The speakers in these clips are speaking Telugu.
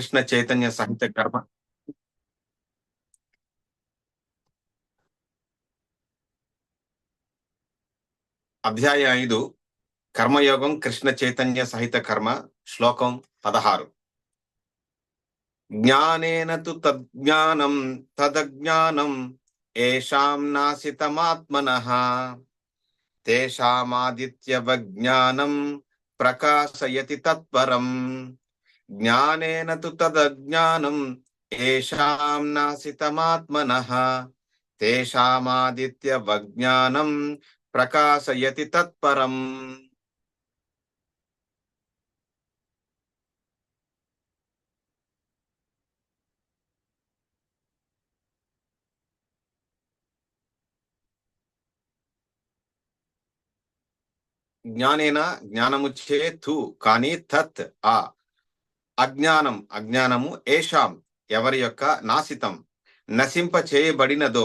కృష్ణ చైతన్య సహిత కర్మ అధ్యాయ 5 కర్మయోగం కృష్ణ చైతన్య సహిత కర్మ శ్లోకం 16 జ్ఞానేన తు తజ్ఞానం తదజ్ఞానం ఏషాం నాసితమాత్మనః తేషామాదిత్యవజ్ఞానం ప్రకాశయతి తత్పరం జ్ఞానేన తు తదజ్ఞానం ఏషాం నాసితమాత్మనః తేషామాదిత్యవజ్ఞానం ప్రకాశయతి తత్పరం. జ్ఞానేన జ్ఞానముచ్చే తు కానీ తత్ ఆ అజ్ఞానము ఏషాం ఎవరి యొక్క నాశితం నశింప చేయబడినదో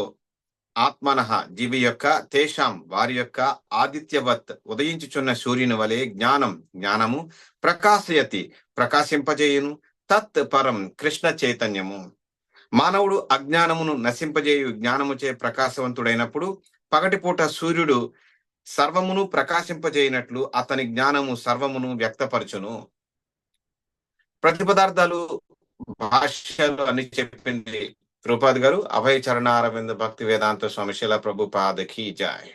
ఆత్మనః జీవి యొక్క తేషాం వారి యొక్క ఆదిత్యవత్ ఉదయించుచున్న సూర్యుని వలె జ్ఞానము ప్రకాశయతి ప్రకాశింపజేయును తత్ పరం కృష్ణ చైతన్యము. మానవుడు అజ్ఞానమును నశింపజేయు జ్ఞానముచే ప్రకాశవంతుడైనప్పుడు పగటిపూట సూర్యుడు సర్వమును ప్రకాశింపజేయనట్లు అతని జ్ఞానము సర్వమును వ్యక్తపరచును. ప్రతిపదార్థాలు భాష్యాలు అని చెప్పింది రూపాద్ గారు. అభయ చరణారవింద భక్తి వేదాంత స్వామి శిల ప్రభుపాద కీ జయ.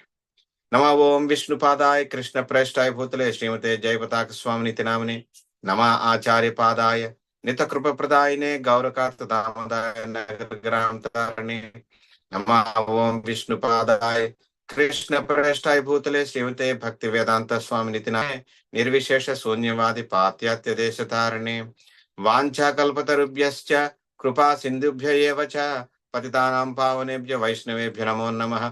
నమో ఓం విష్ణుపాదాయ కృష్ణ ప్రేష్టాయ భూతలే శ్రీమతే జయపతాక స్వామిని తినామని నమ ఆచార్య పాదాయ నిత కృప ప్రదాయనే గౌరకార్త దామోదాయ నగరాంతరణి నమ ఓం విష్ణుపాదాయ కృష్ణ ప్రేష్టాయ భూతలే శ్రీమతే భక్తి వేదాంత స్వామిని తినాయ నిర్విశేష శూన్యవాది పాత్యాత్య దేశతారణి వాంఛా కల్పతరుభ్యశ్చ కృపా సింధుభ్య ఏవ చ పతితానాం పావనేభ్య వైష్ణవేభ్య నమో నమః.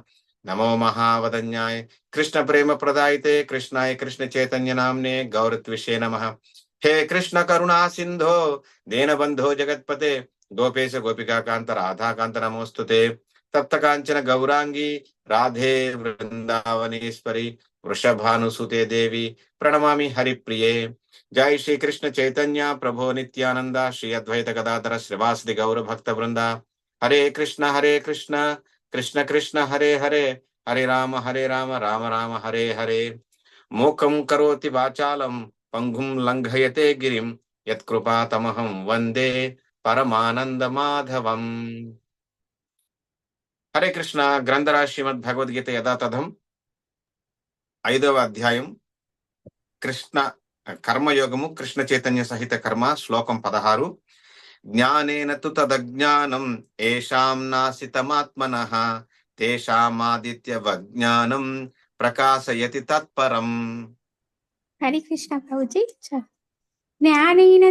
నమో మహావదన్యాయ కృష్ణ ప్రేమ ప్రదాయితే కృష్ణాయ కృష్ణ చైతన్య నామ్నే గౌరత్విషే నమః. హే కృష్ణ కరుణా సింధో దీనబంధో జగత్పతే గోపేశ గోపికాకాంత రాధాకాంత నమోస్తుతే. తప్త కాంచన గౌరాంగి రాధే వృందావనేశ్వరి వృషభానుసుతే దేవి ప్రణమామి హరిప్రియే. జై శ్రీ కృష్ణ చైతన్య ప్రభో నిత్యానంద శ్రీ అద్వైత గదాధర శ్రీవాసది గౌర భక్త బృంద. హరే కృష్ణ కృష్ణ కృష్ణ హరే హరే హరే రామ రామ రామ హరే హరే. మూకం కరోతి వాచాలం పంగుం లంఘయతే గిరిం యత్కృపాతమహం వందే పరమానంద మాధవం. హరే కృష్ణ. గ్రంథరా శ్రీమద్ భగవద్గీత యథాతథం 5వ అధ్యాయం కృష్ణ కర్మయోగము కృష్ణ చైతన్య సహిత కర్మ శ్లోకం 16 జ్ఞానేన తు తదజ్ఞానం ఏషాం నాసితమాత్మనః తేషామాదిత్యవజ్ఞానం ప్రకాశయతి తత్పరం. హరి కృష్ణ ప్రభుజీ. జ్ఞానేన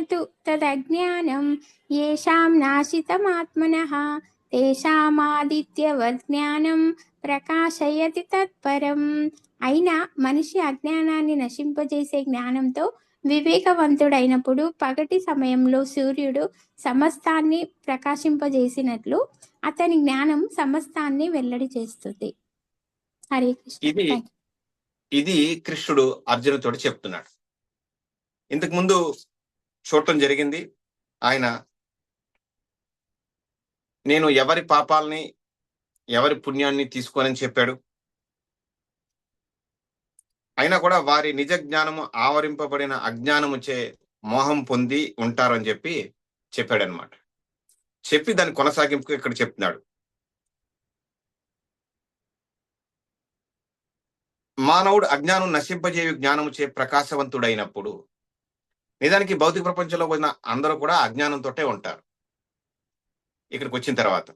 తు తదజ్ఞానం యేషాం నాశితమాత్మనః తేషామాదిత్యవజ్ఞానం ప్రకాశయతి తత్పరం. అయినా మనిషి అజ్ఞానాన్ని నశింపజేసే జ్ఞానంతో వివేకవంతుడైనప్పుడు పగటి సమయంలో సూర్యుడు సమస్తాన్ని ప్రకాశింపజేసినట్లు అతని జ్ఞానం సమస్తాన్ని వెల్లడి చేస్తుంది. హరే కృష్ణ. ఇది కృష్ణుడు అర్జునుడితో చెప్తున్నాడు. ఇంతకు ముందు చూడటం జరిగింది. ఆయన నేను ఎవరి పాపాలని ఎవరి పుణ్యాన్ని తీసుకోనని చెప్పాడు. అయినా కూడా వారి నిజ జ్ఞానము ఆవరింపబడిన అజ్ఞానముచే మోహం పొంది ఉంటారు అని చెప్పాడు అనమాట. చెప్పి దాని కొనసాగింపు ఇక్కడ చెప్తున్నాడు. మానవుడు అజ్ఞానం నశింపజేయు జ్ఞానముచే ప్రకాశవంతుడైనప్పుడు, నిజానికి భౌతిక ప్రపంచంలో ఉన్న అందరూ కూడా అజ్ఞానంతో ఉంటారు. ఇక్కడికి వచ్చిన తర్వాత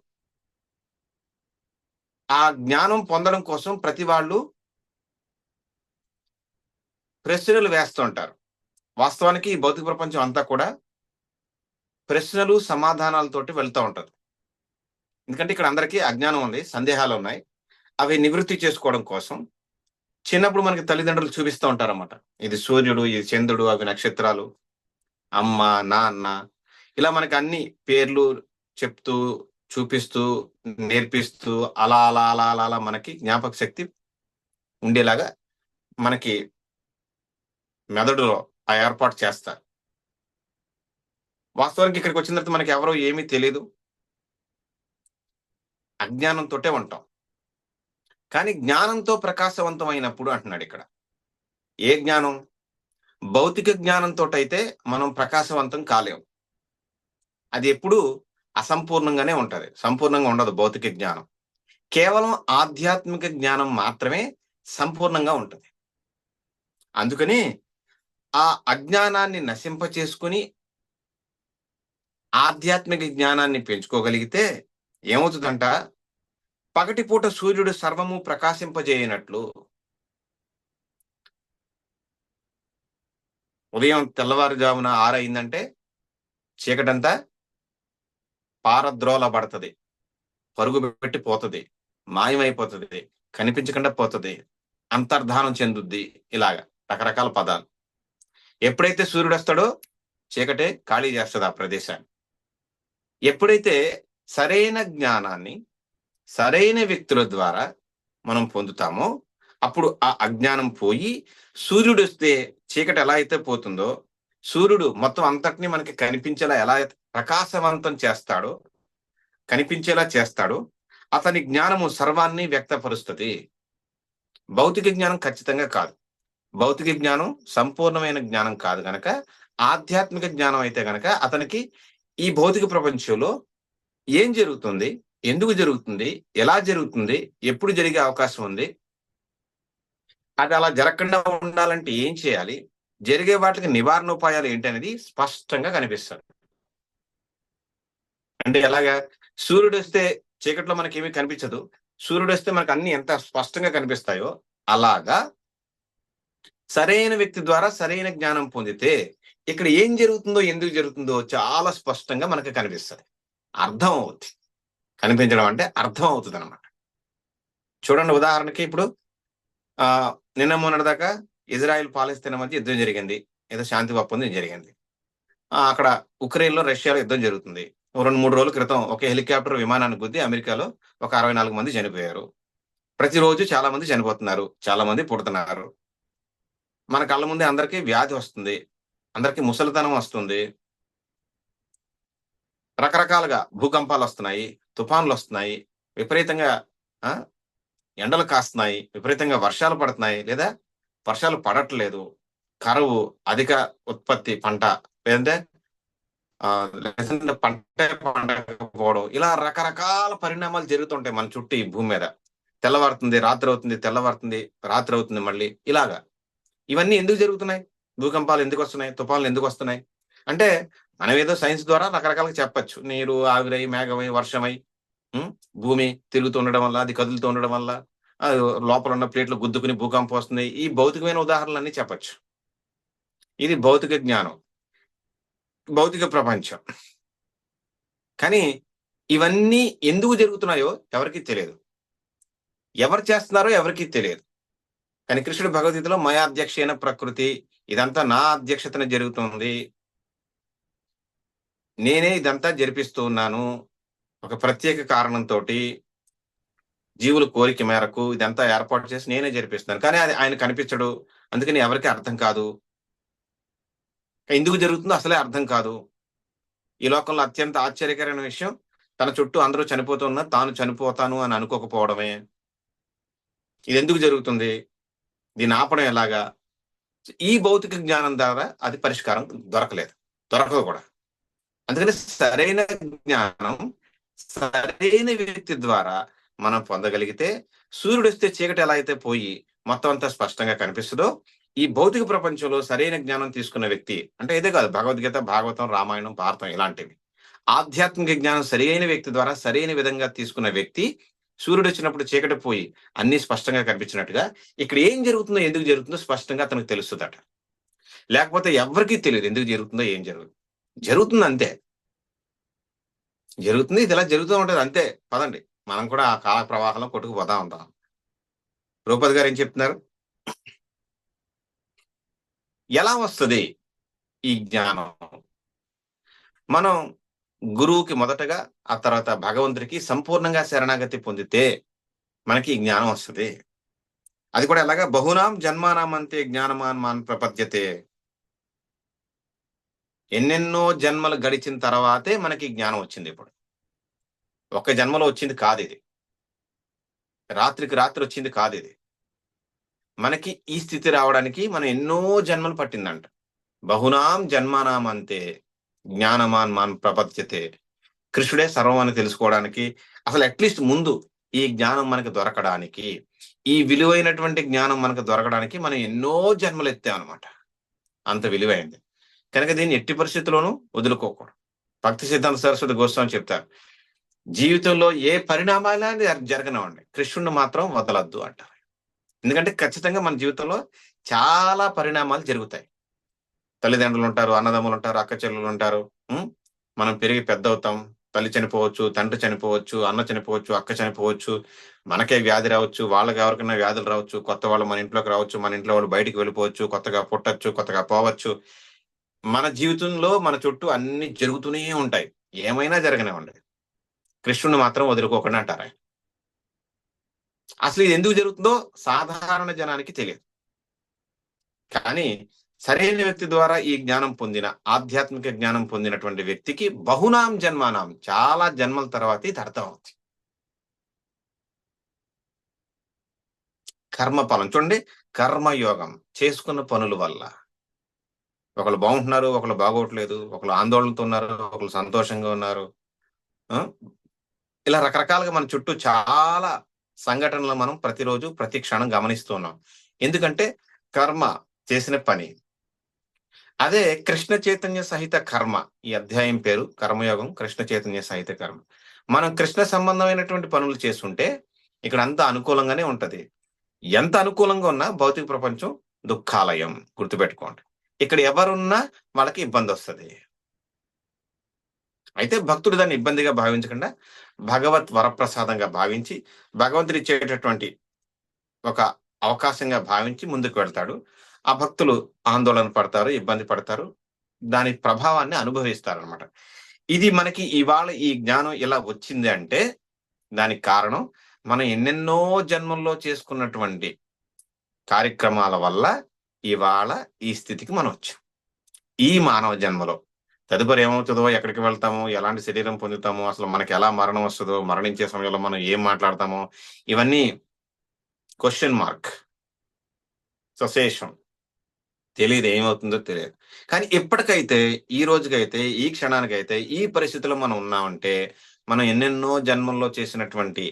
ఆ జ్ఞానం పొందడం కోసం ప్రతి వాళ్ళు ప్రశ్నలు వేస్తూ ఉంటారు. వాస్తవానికి ఈ భౌతిక ప్రపంచం అంతా కూడా ప్రశ్నలు సమాధానాలతోటి వెళ్తూ ఉంటది. ఎందుకంటే ఇక్కడ అందరికీ అజ్ఞానం ఉంది, సందేహాలు ఉన్నాయి. అవి నివృత్తి చేసుకోవడం కోసం చిన్నప్పుడు మనకి తల్లిదండ్రులు చూపిస్తూ ఉంటారన్నమాట. ఇది సూర్యుడు, ఇది చంద్రుడు, అవి నక్షత్రాలు, అమ్మ నాన్న, ఇలా మనకి అన్ని పేర్లు చెప్తూ చూపిస్తూ నేర్పిస్తూ అలా అలా అలా అలా అలా మనకి జ్ఞాపక శక్తి ఉండేలాగా మనకి మెదడులో ఆ ఏర్పాటు చేస్తారు. వాస్తవానికి ఇక్కడికి వచ్చిన తర్వాత మనకి ఎవరో ఏమీ తెలీదు. అజ్ఞానంతోటే ఉంటాం. కానీ జ్ఞానంతో ప్రకాశవంతమైనప్పుడు అంటున్నాడు ఇక్కడ. ఏ జ్ఞానం? భౌతిక జ్ఞానంతోటైతే మనం ప్రకాశవంతం కాలేం. అది ఎప్పుడూ అసంపూర్ణంగానే ఉంటది. సంపూర్ణంగా ఉండదు భౌతిక జ్ఞానం. కేవలం ఆధ్యాత్మిక జ్ఞానం మాత్రమే సంపూర్ణంగా ఉంటది. అందుకని ఆ అజ్ఞానాన్ని నశింపచేసుకొని ఆధ్యాత్మిక జ్ఞానాన్ని పెంచుకోగలిగితే ఏమవుతుందంట? పగటిపూట సూర్యుడు సర్వము ప్రకాశింపజేయనట్లు ఉదయం తెల్లవారుజామున 6 అయిందంటే చీకటంతా పారద్రోలబడతది. పరుగు పెట్టి పోతది. మాయమైపోతది. కనిపించకుండా పోతది. అంతర్ధానం చెందుద్ది. ఇలాగ రకరకాల పదాలు. ఎప్పుడైతే సూర్యుడొస్తాడో చీకటే ఖాళీ చేస్తది ఆ ప్రదేశాన్ని. ఎప్పుడైతే సరైన జ్ఞానాన్ని సరైన వ్యక్తుల ద్వారా మనం పొందుతామో అప్పుడు ఆ అజ్ఞానం పోయి సూర్యుడొస్తే చీకటి ఎలా అయితే పోతుందో, సూర్యుడు మొత్తం అంతటిని మనకి కనిపించేలా ఎలా అయితే ప్రకాశవంతం చేస్తాడో, కనిపించేలా చేస్తాడో, అతని జ్ఞానము సర్వాన్ని వ్యక్తపరుస్తది. భౌతిక జ్ఞానం ఖచ్చితంగా కాదు. భౌతిక జ్ఞానం సంపూర్ణమైన జ్ఞానం కాదు గనక, ఆధ్యాత్మిక జ్ఞానం అయితే గనక అతనికి ఈ భౌతిక ప్రపంచంలో ఏం జరుగుతుంది? ఎందుకు జరుగుతుంది? ఎలా జరుగుతుంది? ఎప్పుడు జరిగే అవకాశం ఉంది? అది అలా జరగకుండా ఉండాలంటే ఏం చేయాలి? జరిగే వాటికి నివారణోపాయాలు ఏంటనేది స్పష్టంగా కనిపిస్తది. అంటే ఎలాగా? సూర్యుడొస్తే చీకట్లో మనకేమీ కనిపించదు. సూర్యుడొస్తే మనకు అన్నీ ఎంత స్పష్టంగా కనిపిస్తాయో, అలాగా సరైన వ్యక్తి ద్వారా సరైన జ్ఞానం పొందితే, ఇక్కడ ఏం జరుగుతుందో, ఎందుకు జరుగుతుందో చాలా స్పష్టంగా మనకు కనిపిస్తది. అర్థం అవుద్ది. కనిపించడం అంటే అర్థం అవుతదనమాట. చూడండి ఉదాహరణకి ఇప్పుడు నిన్న మొన్నటిదాకా ఇజ్రాయెల్, పాలస్తీనా మధ్య యుద్ధం జరిగింది. ఏదో శాంతి ఒప్పందం జరిగింది. అక్కడ ఉక్రెయిన్‌లో, రష్యాలో యుద్ధం జరుగుతుంది. ఓ 2, 3 రోజుల క్రితం ఒక హెలికాప్టర్ విమానాన్ని గుద్ది అమెరికాలో ఒక 64 మంది చనిపోయారు. ప్రతిరోజు చాలా మంది చనిపోతున్నారు. చాలా మంది పుడుతున్నారు. మన కళ్ళ ముందే అందరికీ వ్యాధి వస్తుంది. అందరికీ ముసలితనం వస్తుంది. రకరకాలుగా భూకంపాలొస్తున్నాయి, తుఫాన్లొస్తున్నాయి, విపరీతంగా ఆ! ఎండలు కాస్తున్నాయి, విపరీతంగా వర్షాలు పడుతున్నాయి, లేదా వర్షాలు పడట్లేదు. కరువు, అధిక ఉత్పత్తి పంట లేదంటే లేదంటే పంటే పండకపోవడం. ఇలా రకరకాల పరిణామాలు జరుగుతుంటాయి మన చుట్టూ ఈ భూమి మీద. తెల్లవారుతుంది, రాత్రవుతుంది, తెల్లవారుతుంది, రాత్రవుతుంది మళ్ళీ. ఇలాగా. ఇవన్నీ ఎందుకు జరుగుతున్నాయి? భూకంపాలు ఎందుకొస్తున్నాయి? తుఫాన్లు ఎందుకొస్తున్నాయి? అంటే మనమేదో సైన్స్ ద్వారా రకరకాలుగా చెప్పొచ్చు. నీరు ఆవిరై, మేఘమై, వర్షమై, హ్మ్. భూమి తిరుగుతూ ఉండడం వల్ల, అది కదులుతూ ఉండడం వల్ల, ఆహ్, లోపల ఉన్న ప్లేట్లు గుద్దుకుని భూకంపం వస్తుంది. ఈ భౌతికమైన ఉదాహరణలన్నీ చెప్పొచ్చు. ఇది భౌతిక జ్ఞానం. భౌతిక ప్రపంచం. కానీ ఇవన్నీ ఎందుకు జరుగుతున్నాయో ఎవరికీ తెలియదు. ఎవరు చేస్తున్నారో ఎవరికీ తెలియదు. కానీ కృష్ణుడు భగవద్గీతలో మయాధ్యక్షేణ ప్రకృతి, ఇదంతా నా అధ్యక్షతన జరుగుతుంది. నేనే ఇదంతా జరిపిస్తూ ఉన్నాను. ఒక ప్రత్యేక కారణంతోటి, జీవుల కోరిక మేరకు ఇదంతా ఏర్పాటు చేసి నేనే జరిపిస్తున్నాను. కానీ అది ఆయన కనిపించడు. అందుకని ఎవరికీ అర్థం కాదు. ఎందుకు జరుగుతుందో అసలే అర్థం కాదు. ఈ లోకంలో అత్యంత ఆశ్చర్యకరమైన విషయం, తన చుట్టూ అందరూ చనిపోతూ ఉన్నా తాను చనిపోతాను అని అనుకోకపోవడమే. ఇదెందుకు జరుగుతుంది? దీన్ని ఆపడం ఎలాగా? ఈ భౌతిక జ్ఞానం ద్వారా అది పరిష్కారం దొరకలేదు. దొరకదు కూడా. అందుకని సరైన జ్ఞానం సరైన వ్యక్తి ద్వారా మనం పొందగలిగితే, సూర్యుడొస్తే చీకటి ఎలా అయితే పోయి మొత్తం అంతా స్పష్టంగా కనిపిస్తదో, ఈ భౌతిక ప్రపంచంలో సరైన జ్ఞానం తీసుకున్న వ్యక్తి అంటే ఇదే కాదు భగవద్గీత, భాగవతం, రామాయణం, భారతం ఇలాంటివి. ఆధ్యాత్మిక జ్ఞానం సరియైన వ్యక్తి ద్వారా సరైన విధంగా తీసుకున్న వ్యక్తి సూర్యుడొచ్చినప్పుడు చీకటి పోయి అన్నీ స్పష్టంగా కనిపించినట్టుగా, ఇక్కడ ఏం జరుగుతుందో, ఎందుకు జరుగుతుందో స్పష్టంగా అతనికి తెలుస్తదట. లేకపోతే ఎవ్వరికీ తెలీదు ఎందుకు జరుగుతుందో, ఏం జరుగుతుంది అంతే. జరుగుతుంది. ఇది ఇలా జరుగుతూ ఉంటది అంతే. పదండి. మనం కూడా ఆ కాల ప్రవాహంలో కొట్టుకుపోతా ఉంటాం. రూపతి గారు ఏం చెప్తున్నారు? ఎలా వస్తది ఈ జ్ఞానం? మనం గురువుకి మొదటగా, ఆ తర్వాత భగవంతుడికి సంపూర్ణంగా శరణాగతి పొందితే మనకి ఈ జ్ఞానం వస్తది. అది కూడా ఎలాగా? బహునాం జన్మానాం అంతే జ్ఞానమాన్ మాన్ ప్రపద్యతే. ఎన్నెన్నో జన్మలు గడిచిన తర్వాతే మనకి జ్ఞానం వచ్చింది. ఇప్పుడు ఒక జన్మలో వచ్చింది కాదు ఇది. రాత్రికి రాత్రి వచ్చింది కాదు ఇది. మనకి ఈ స్థితి రావడానికి మనం ఎన్నో జన్మలు పట్టిందంట. బహునాం జన్మానాం అంతే జ్ఞానమాన్ మాన్ ప్రపద్యతే. కృష్ణుడే సర్వం అని తెలుసుకోవడానికి, అసలు అట్లీస్ట్ ముందు ఈ జ్ఞానం మనకు దొరకడానికి, ఈ విలువైనటువంటి జ్ఞానం మనకు దొరకడానికి మనం ఎన్నో జన్మలు ఎత్తామన్నమాట. అంత విలువైంది కనుక దీన్ని ఎట్టి పరిస్థితుల్లోనూ వదులుకోకూడదు. భక్తి సిద్ధాంత సరస్వతి గోస్వామి చెప్తారు, జీవితంలో ఏ పరిణామాలు జరగనివ్వండి, కృష్ణుడిని మాత్రం వదలద్దు అంటారు. ఎందుకంటే ఖచ్చితంగా మన జీవితంలో చాలా పరిణామాలు జరుగుతాయి. తల్లిదండ్రులు ఉంటారు, అన్నదమ్ములు ఉంటారు, అక్క చెల్లెలు ఉంటారు. మనం పెరిగి పెద్ద అవుతాం. తల్లి చనిపోవచ్చు, తండ్రి చనిపోవచ్చు, అన్న చనిపోవచ్చు, అక్క చనిపోవచ్చు, మనకే వ్యాధి రావచ్చు, వాళ్ళకి ఎవరికైనా వ్యాధులు రావచ్చు, కొత్త వాళ్ళు మన ఇంట్లోకి రావచ్చు, మన ఇంట్లో వాళ్ళు బయటికి వెళ్ళిపోవచ్చు, కొత్తగా పుట్టచ్చు, కొత్తగా పోవచ్చు. మన జీవితంలో మన చుట్టూ అన్ని జరుగుతూనే ఉంటాయి. ఏమైనా జరగనివ్వండి, కృష్ణుని మాత్రం వదులుకోకుండా అంటారు ఆయన. అసలు ఇది ఎందుకు జరుగుతుందో సాధారణ జనానికి తెలియదు. కానీ సరైన వ్యక్తి ద్వారా ఈ జ్ఞానం పొందిన, ఆధ్యాత్మిక జ్ఞానం పొందినటువంటి వ్యక్తికి బహునాం జన్మానాం, చాలా జన్మల తర్వాత ఇది అర్థం అవుతుంది. కర్మఫలం చూడండి, కర్మయోగం చేసుకున్న పనుల వల్ల ఒకళ్ళు బాగుంటున్నారు, ఒకళ్ళు బాగోట్లేదు, ఒకళ్ళు ఆందోళనతో ఉన్నారు, ఒకళ్ళు సంతోషంగా ఉన్నారు. ఇలా రకరకాలుగా మన చుట్టూ చాలా సంఘటనలు మనం ప్రతిరోజు ప్రతి క్షణం గమనిస్తున్నాం. ఎందుకంటే కర్మ చేసిన పని. అదే కృష్ణ చైతన్య సహిత కర్మ, ఈ అధ్యాయం పేరు కర్మయోగం, కృష్ణ చైతన్య సహిత కర్మ. మనం కృష్ణ సంబంధమైనటువంటి పనులు చేస్తుంటే ఇక్కడ అంతా అనుకూలంగానే ఉంటది. ఎంత అనుకూలంగా ఉన్నా భౌతిక ప్రపంచం దుఃఖాలయం, గుర్తుపెట్టుకోండి. ఇక్కడ ఎవరున్నా వాళ్ళకి ఇబ్బంది వస్తుంది. అయితే భక్తుడు దాన్ని ఇబ్బందిగా భావించకుండా భగవత్ వరప్రసాదంగా భావించి, భగవంతుడు ఇచ్చేటటువంటి ఒక అవకాశంగా భావించి ముందుకు వెళ్తాడు. ఆ భక్తులు ఆందోళన పడతారు, ఇబ్బంది పడతారు, దాని ప్రభావాన్ని అనుభవిస్తారు అనమాట. ఇది మనకి ఇవాళ ఈ జ్ఞానం ఇలా వచ్చింది అంటే దానికి కారణం మనం ఎన్నెన్నో జన్మల్లో చేసుకున్నటువంటి కార్యక్రమాల వల్ల ఇవాళ ఈ స్థితికి మనం వచ్చాం. ఈ మానవ జన్మలో తదుపరి ఏమవుతుందో, ఎక్కడికి వెళ్తామో, ఎలాంటి శరీరం పొందుతామో, అసలు మనకి ఎలా మరణం వస్తుందో, మరణించే సమయంలో మనం ఏం మాట్లాడతామో, ఇవన్నీ క్వశ్చన్ మార్క్, సశేషం, తెలియదు, ఏమవుతుందో తెలియదు. కానీ ఎప్పటికైతే, ఈ రోజుకైతే, ఈ క్షణానికైతే, ఈ పరిస్థితిలో మనం ఉన్నామంటే మనం ఎన్నెన్నో జన్మల్లో చేసినటువంటి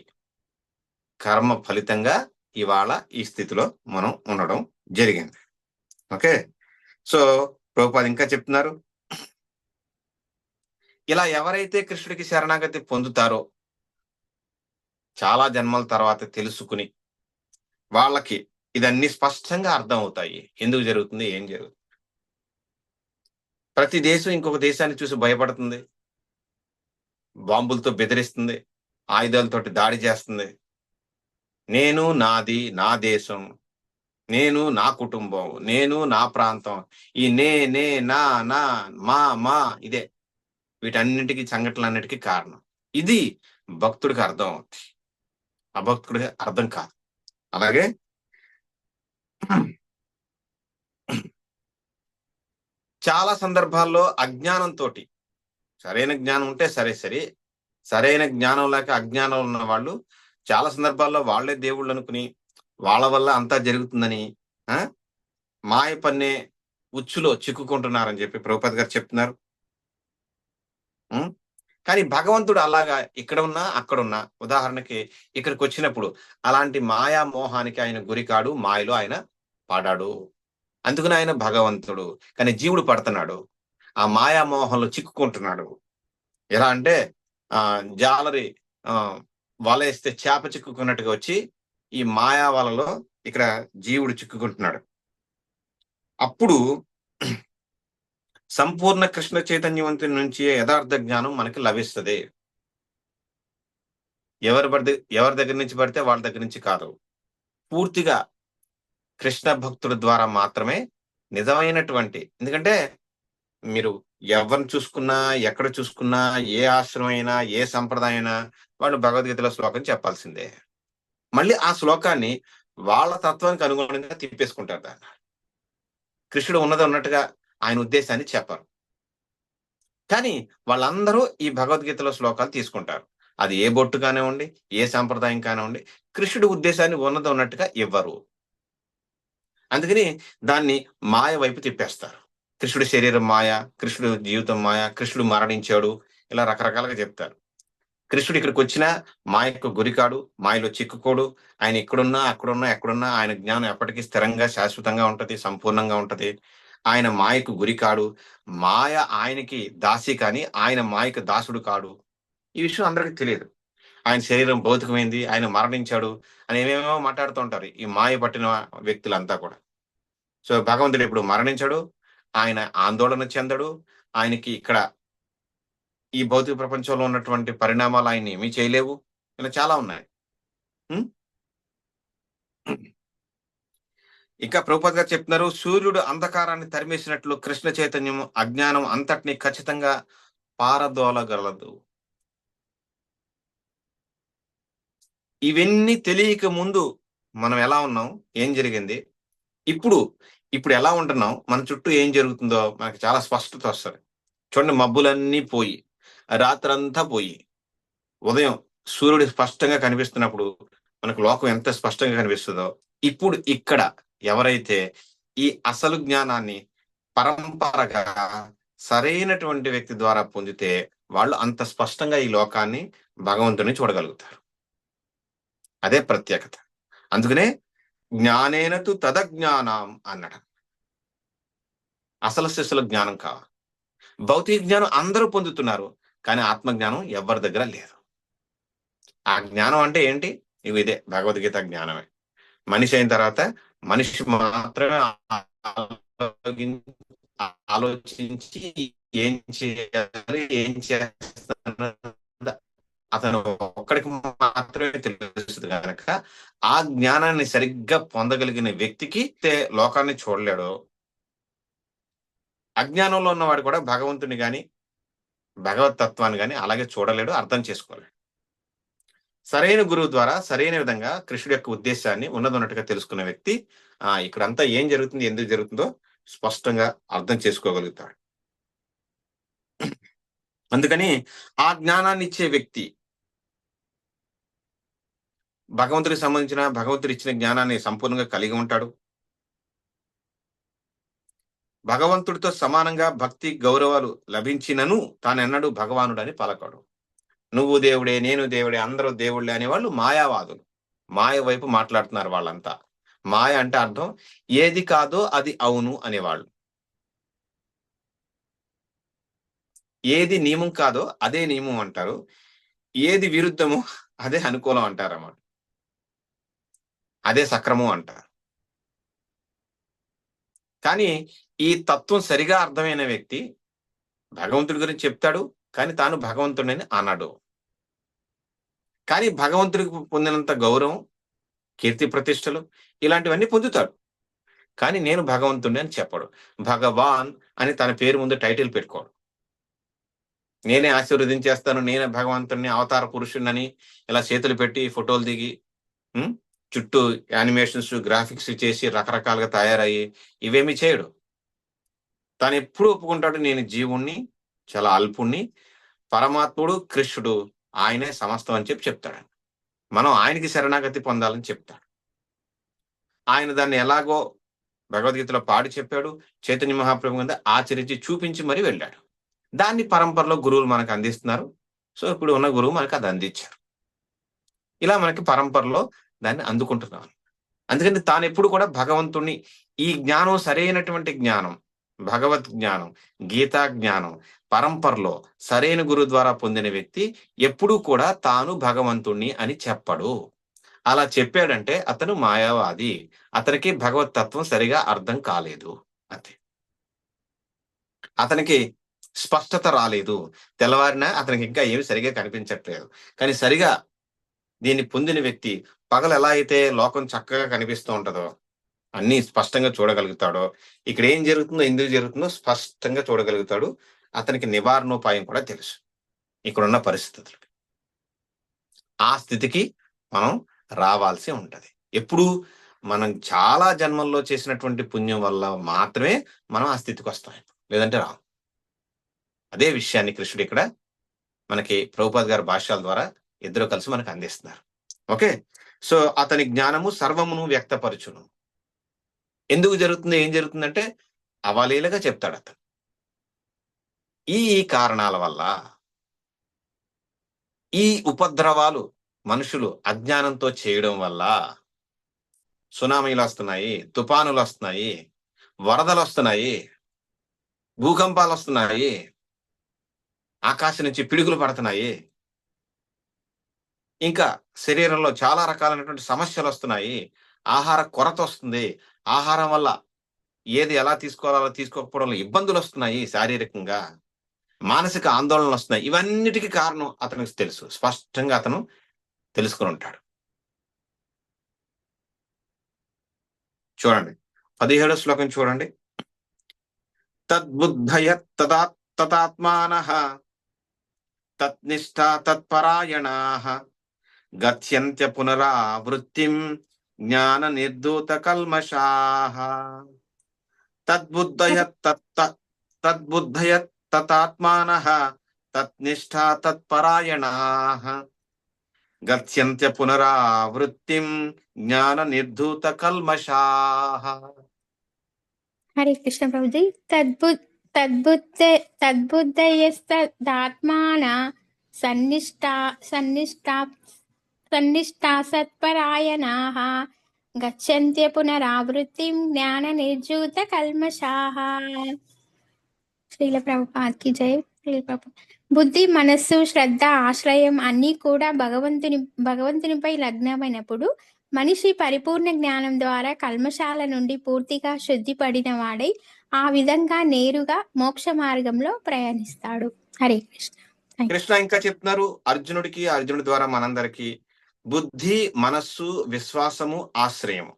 కర్మ ఫలితంగా ఇవాళ ఈ స్థితిలో మనం ఉండడం జరిగింది. ఓకే, సో ప్రభుపాద ఇంకా చెప్తున్నారు, ఇలా ఎవరైతే కృష్ణుడికి శరణాగతి పొందుతారో చాలా జన్మల తర్వాత తెలుసుకుని వాళ్ళకి ఇదన్నీ స్పష్టంగా అర్థం అవుతాయి. ఎందుకు జరుగుతుంది, ఏం జరుగుతుంది. ప్రతి దేశం ఇంకొక దేశాన్ని చూసి భయపడుతుంది, బాంబులతో బెదిరిస్తుంది, ఆయుధాలతోటి దాడి చేస్తుంది. నేను, నాది, నా దేశం, నేను, నా కుటుంబం, నేను, నా ప్రాంతం, ఈ నే నా మా ఇదే వీటన్నిటికీ, సంఘటనలన్నిటికీ కారణం. ఇది భక్తుడికి అర్థం అవుతుంది, అభక్తుడికి అర్థం కాదు. అలాగే చాలా సందర్భాల్లో అజ్ఞానంతో, సరైన జ్ఞానం ఉంటే సరే, సరైన జ్ఞానం లేక అజ్ఞానం ఉన్న వాళ్ళు చాలా సందర్భాల్లో వాళ్లే దేవుళ్ళు అనుకుని వాళ్ళ వల్ల అంతా జరుగుతుందని మాయ పన్నే ఉచ్చులో చిక్కుకుంటున్నారని చెప్పి ప్రభుపాద గారు చెప్తున్నారు. కానీ భగవంతుడు అలాగా ఇక్కడ ఉన్నా అక్కడ ఉన్నా, ఉదాహరణకి ఇక్కడికి వచ్చినప్పుడు అలాంటి మాయా మోహానికి ఆయన గురికాడు, మాయలో ఆయన పడాడు. అందుకని ఆయన భగవంతుడు. కానీ జీవుడు పడుతున్నాడు, ఆ మాయా మోహంలో చిక్కుకుంటున్నాడు. ఎలా అంటే జాలరి వలేస్తే చేప చిక్కుకున్నట్టుగా వచ్చి ఈ మాయా వలలో ఇక్కడ జీవుడు చిక్కుకుంటున్నాడు. అప్పుడు సంపూర్ణ కృష్ణ చైతన్యవంతుని నుంచి యథార్థ జ్ఞానం మనకి లభిస్తుంది. ఎవరి దగ్గర నుంచి పడితే వాళ్ళ దగ్గర నుంచి కాదు, పూర్తిగా కృష్ణ భక్తుడి ద్వారా మాత్రమే నిజమైనటువంటి. ఎందుకంటే మీరు ఎవరిని చూసుకున్నా, ఎక్కడ చూసుకున్నా, ఏ ఆశ్రమం అయినా, ఏ సంప్రదాయం అయినా వాళ్ళు భగవద్గీతలో శ్లోకం చెప్పాల్సిందే. మళ్ళీ ఆ శ్లోకాన్ని వాళ్ళ తత్వానికి అనుగుణంగా తిప్పేసుకుంటారు. దాన్ని కృష్ణుడు ఉన్నది ఉన్నట్టుగా ఆయన ఉద్దేశాన్ని చెప్పరు. కానీ వాళ్ళందరూ ఈ భగవద్గీతలో శ్లోకాలు తీసుకుంటారు. అది ఏ బొట్టు కానివ్వండి, ఏ సాంప్రదాయం కానివ్వండి, కృష్ణుడి ఉద్దేశాన్ని ఉన్నది ఉన్నట్టుగా ఇవ్వరు. అందుకని దాన్ని మాయ వైపు తిప్పేస్తారు. కృష్ణుడి శరీరం మాయ, కృష్ణుడు జీవితం మాయ, కృష్ణుడు మరణించాడు, ఇలా రకరకాలుగా చెప్తారు. కృష్ణుడు ఇక్కడికొచ్చినా మాయకు గురికాడు, మాయలో చిక్కుకోడు. ఆయన ఇక్కడున్నా, అక్కడున్నా, ఎక్కడున్నా ఆయన జ్ఞానం ఎప్పటికీ స్థిరంగా, శాశ్వతంగా ఉంటది, సంపూర్ణంగా ఉంటది. ఆయన మాయకు గురికాడు. మాయ ఆయనకి దాసి కానీ, ఆయన మాయకు దాసుడు కాడు. ఈ విషయం అందరికీ తెలియదు. ఆయన శరీరం భౌతికమైంది, ఆయన మరణించాడు అని ఏమేమో మాట్లాడుతూ ఉంటారు ఈ మాయ పట్టిన వ్యక్తులంతా కూడా. సో, భగవంతుడు ఇప్పుడు మరణించడు, ఆయన ఆందోళన చెందడు, ఆయనకి ఇక్కడ ఈ భౌతిక ప్రపంచంలో ఉన్నటువంటి పరిణామాలు ఆయన్ని ఏమీ చేయలేవు. ఇలా చాలా ఉన్నాయి. హ్మ్. ఇంకా ప్రభుపాద్ గారు చెప్తున్నారు, సూర్యుడు అంధకారాన్ని తరిమేసినట్లు కృష్ణ చైతన్యం అజ్ఞానం అంతటిని ఖచ్చితంగా పారదోలగలదు. ఇవన్నీ తెలియక ముందు మనం ఎలా ఉన్నాం, ఏం జరిగింది, ఇప్పుడు ఇప్పుడు ఎలా ఉంటున్నాం, మన చుట్టూ ఏం జరుగుతుందో మనకి చాలా స్పష్టత వస్తది. చూడండి, మబ్బులన్నీ పోయి, రాత్రంతా పోయి, ఉదయం సూర్యుడు స్పష్టంగా కనిపిస్తున్నప్పుడు మనకు లోకం ఎంత స్పష్టంగా కనిపిస్తుందో, ఇప్పుడు ఇక్కడ ఎవరైతే ఈ అసలు జ్ఞానాన్ని పరంపరగా సరైనటువంటి వ్యక్తి ద్వారా పొందితే వాళ్ళు అంత స్పష్టంగా ఈ లోకాన్ని, భగవంతుని చూడగలుగుతారు. అదే ప్రత్యేకత. అందుకనే జ్ఞానేనతు తదజ్ఞానం అన్నాడు. అసలు శిశుల జ్ఞానం కావాలి. భౌతిక జ్ఞానం అందరూ పొందుతున్నారు, కానీ ఆత్మజ్ఞానం ఎవరి దగ్గర లేదు. ఆ జ్ఞానం అంటే ఏంటి? ఇదే భగవద్గీత జ్ఞానమే. మనిషి అయిన తర్వాత మనిషి మాత్రమే ఆలోచించి ఏం చేయాలి, ఏం చేస్తాను అతను ఒక్కడికి మాత్రమే తెలుస్తుంది కనుక ఆ జ్ఞానాన్ని సరిగ్గా పొందగలిగిన వ్యక్తికి లోకాన్ని చూడలేడు. అజ్ఞానంలో ఉన్నవాడు కూడా భగవంతుని గాని, భగవత్ తత్వాన్ని గాని అలాగే చూడలేడు, అర్థం చేసుకోలేడు. సరైన గురువు ద్వారా సరైన విధంగా కృష్ణుడి యొక్క ఉద్దేశాన్ని ఉన్నదన్నట్టుగా తెలుసుకున్న వ్యక్తి ఇక్కడంతా ఏం జరుగుతుంది, ఎందుకు జరుగుతుందో స్పష్టంగా అర్థం చేసుకోగలుగుతాడు. అందుకని ఆ జ్ఞానాన్ని ఇచ్చే వ్యక్తి భగవంతుడికి సంబంధించిన, భగవంతుడు ఇచ్చిన జ్ఞానాన్ని సంపూర్ణంగా కలిగి ఉంటాడు. భగవంతుడితో సమానంగా భక్తి గౌరవాలు లభించినను తానెన్నడూ భగవానుడని పలకడు. నువ్వు దేవుడే, నేను దేవుడే, అందరూ దేవుళ్ళే అనేవాళ్ళు మాయావాదులు. మాయ వైపు మాట్లాడుతున్నారు వాళ్ళంతా. మాయ అంటే అర్థం ఏది కాదో అది అవును అనేవాళ్ళు. ఏది నియమం కాదో అదే నియమం అంటారు, ఏది విరుద్ధమో అదే అనుకూలం అంటారన్నమాట. అదే సక్రమం అంటారు. కానీ ఈ తత్వం సరిగా అర్థమైన వ్యక్తి భగవంతుడి గురించి చెప్తాడు, కానీ తాను భగవంతుడిని అనడు. కానీ భగవంతుడికి పొందినంత గౌరవం, కీర్తి ప్రతిష్టలు ఇలాంటివన్నీ పొందుతాడు. కానీ నేను భగవంతుడిని అని చెప్పడు. భగవాన్ అని తన పేరు ముందు టైటిల్ పెట్టుకోడు. నేనే ఆశీర్వదించేస్తాను, నేనే భగవంతుడిని, అవతార పురుషుడిని ఇలా చేతులు పెట్టి ఫోటోలు దిగి చుట్టూ యానిమేషన్స్, గ్రాఫిక్స్ చేసి రకరకాలుగా తయారయ్యి ఇవేమి చేయడు. తాను ఎప్పుడు ఒప్పుకుంటాడు, నేను జీవుణ్ణి, చాలా అల్పుణ్ణి, పరమాత్ముడు కృష్ణుడు ఆయనే సమస్తం అని చెప్తాడు. మనం ఆయనకి శరణాగతి పొందాలని చెప్తాడు. ఆయన దాన్ని ఎలాగో భగవద్గీతలో పాడి చెప్పాడు, చైతన్య మహాప్రభు కింద ఆచరించి చూపించి మరి వెళ్ళాడు. దాన్ని పరంపరలో గురువులు మనకు అందిస్తున్నారు. సో ఇప్పుడు ఉన్న గురువు మనకు అది అందించారు. ఇలా మనకి పరంపరలో దాన్ని అందుకుంటున్నాం. అందుకని తాను ఎప్పుడు కూడా భగవంతుణ్ణి, ఈ జ్ఞానం సరైనటువంటి జ్ఞానం, భగవత్ జ్ఞానం, గీతా జ్ఞానం పరంపరలో సరైన గురువు ద్వారా పొందిన వ్యక్తి ఎప్పుడూ కూడా తాను భగవంతుణ్ణి అని చెప్పడు. అలా చెప్పాడంటే అతను మాయావాది, అతనికి భగవత్ తత్వం సరిగా అర్థం కాలేదు అంతే. అతనికి స్పష్టత రాలేదు, తెల్లవారినా అతనికి ఇంకా ఏమి సరిగా కనిపించట్లేదు. కానీ సరిగా దీన్ని పొందిన వ్యక్తి పగలు ఎలా అయితే లోకం చక్కగా కనిపిస్తూ ఉంటుందో, అన్ని స్పష్టంగా చూడగలుగుతాడో, ఇక్కడ ఏం జరుగుతుందో, ఎందుకు జరుగుతుందో స్పష్టంగా చూడగలుగుతాడు. అతనికి నివారణోపాయం కూడా తెలుసు ఇక్కడున్న పరిస్థితులు. ఆ స్థితికి మనం రావాల్సి ఉంటది. ఎప్పుడు మనం చాలా జన్మల్లో చేసినటువంటి పుణ్యం వల్ల మాత్రమే మనం ఆ స్థితికి వస్తాం, లేదంటే రాం. అదే విషయాన్ని కృష్ణుడు ఇక్కడ మనకి ప్రభుపాద్ గారి భాష్యాల ద్వారా ఇద్దరు కలిసి మనకు అందిస్తున్నారు. ఓకే, సో అతని జ్ఞానము సర్వమును వ్యక్తపరచును. ఎందుకు జరుగుతుంది, ఏం జరుగుతుందంటే అవలీలగా చెప్తాడు అతను. ఈ కారణాల వల్ల ఈ ఉపద్రవాలు మనుషులు అజ్ఞానంతో చేయడం వల్ల సునామీలు వస్తున్నాయి, తుఫానులు వస్తున్నాయి, వరదలు వస్తున్నాయి, భూకంపాలు వస్తున్నాయి, ఆకాశం నుంచి పిడుగులు పడుతున్నాయి, ఇంకా శరీరంలో చాలా రకాలైనటువంటి సమస్యలు వస్తున్నాయి, ఆహార కొరత వస్తుంది, ఆహారం వల్ల ఏది ఎలా తీసుకోవాలో తీసుకోకపోవడంలో ఇబ్బందులు వస్తున్నాయి, శారీరకంగా మానసిక ఆందోళనలు వస్తున్నాయి. ఇవన్నిటికీ కారణం అతనికి తెలుసు, స్పష్టంగా అతను తెలుసుకుని ఉంటాడు. చూడండి 17వ శ్లోకం చూడండి. తద్బుద్ధయ తదాత్మానః తత్నిష్ఠా తత్పరాయణాః గత్యంత్య పునరావృత్తిం జ్ఞాన నిర్ధూత కల్మషాః. తద్బుద్ధయ తతాత్మానః తత్నిష్ఠా తత్పరాయణాః గత్యంత్య పునరావృత్తిం జ్ఞాన నిర్ధూత కల్మషాః. హరే కృష్ణ ప్రభుజీ. తద్బుద్ధయస్తదాత్మాన సన్నిష్టా సత్పరాయణాః గచ్చంత్య పునరావృత్తిం జ్ఞాన నిర్జూత కల్మషాః. శ్రీల ప్రభుపాద్ కి జై. శ్రీల ప్రభు. బుద్ధి, మనస్సు, శ్రద్ధ, ఆశ్రయం అన్నీ కూడా భగవంతునిపై లగ్నమైనప్పుడు మనిషి పరిపూర్ణ జ్ఞానం ద్వారా కల్మషాల నుండి పూర్తిగా శుద్ధి పడిన వాడై ఆ విధంగా నేరుగా మోక్ష మార్గంలో ప్రయాణిస్తాడు. హరే కృష్ణ. కృష్ణ ఇంకా చెప్తున్నారు అర్జునుడికి, అర్జునుడి ద్వారా మనందరికి బుద్ధి, మనస్సు, విశ్వాసము, ఆశ్రయము,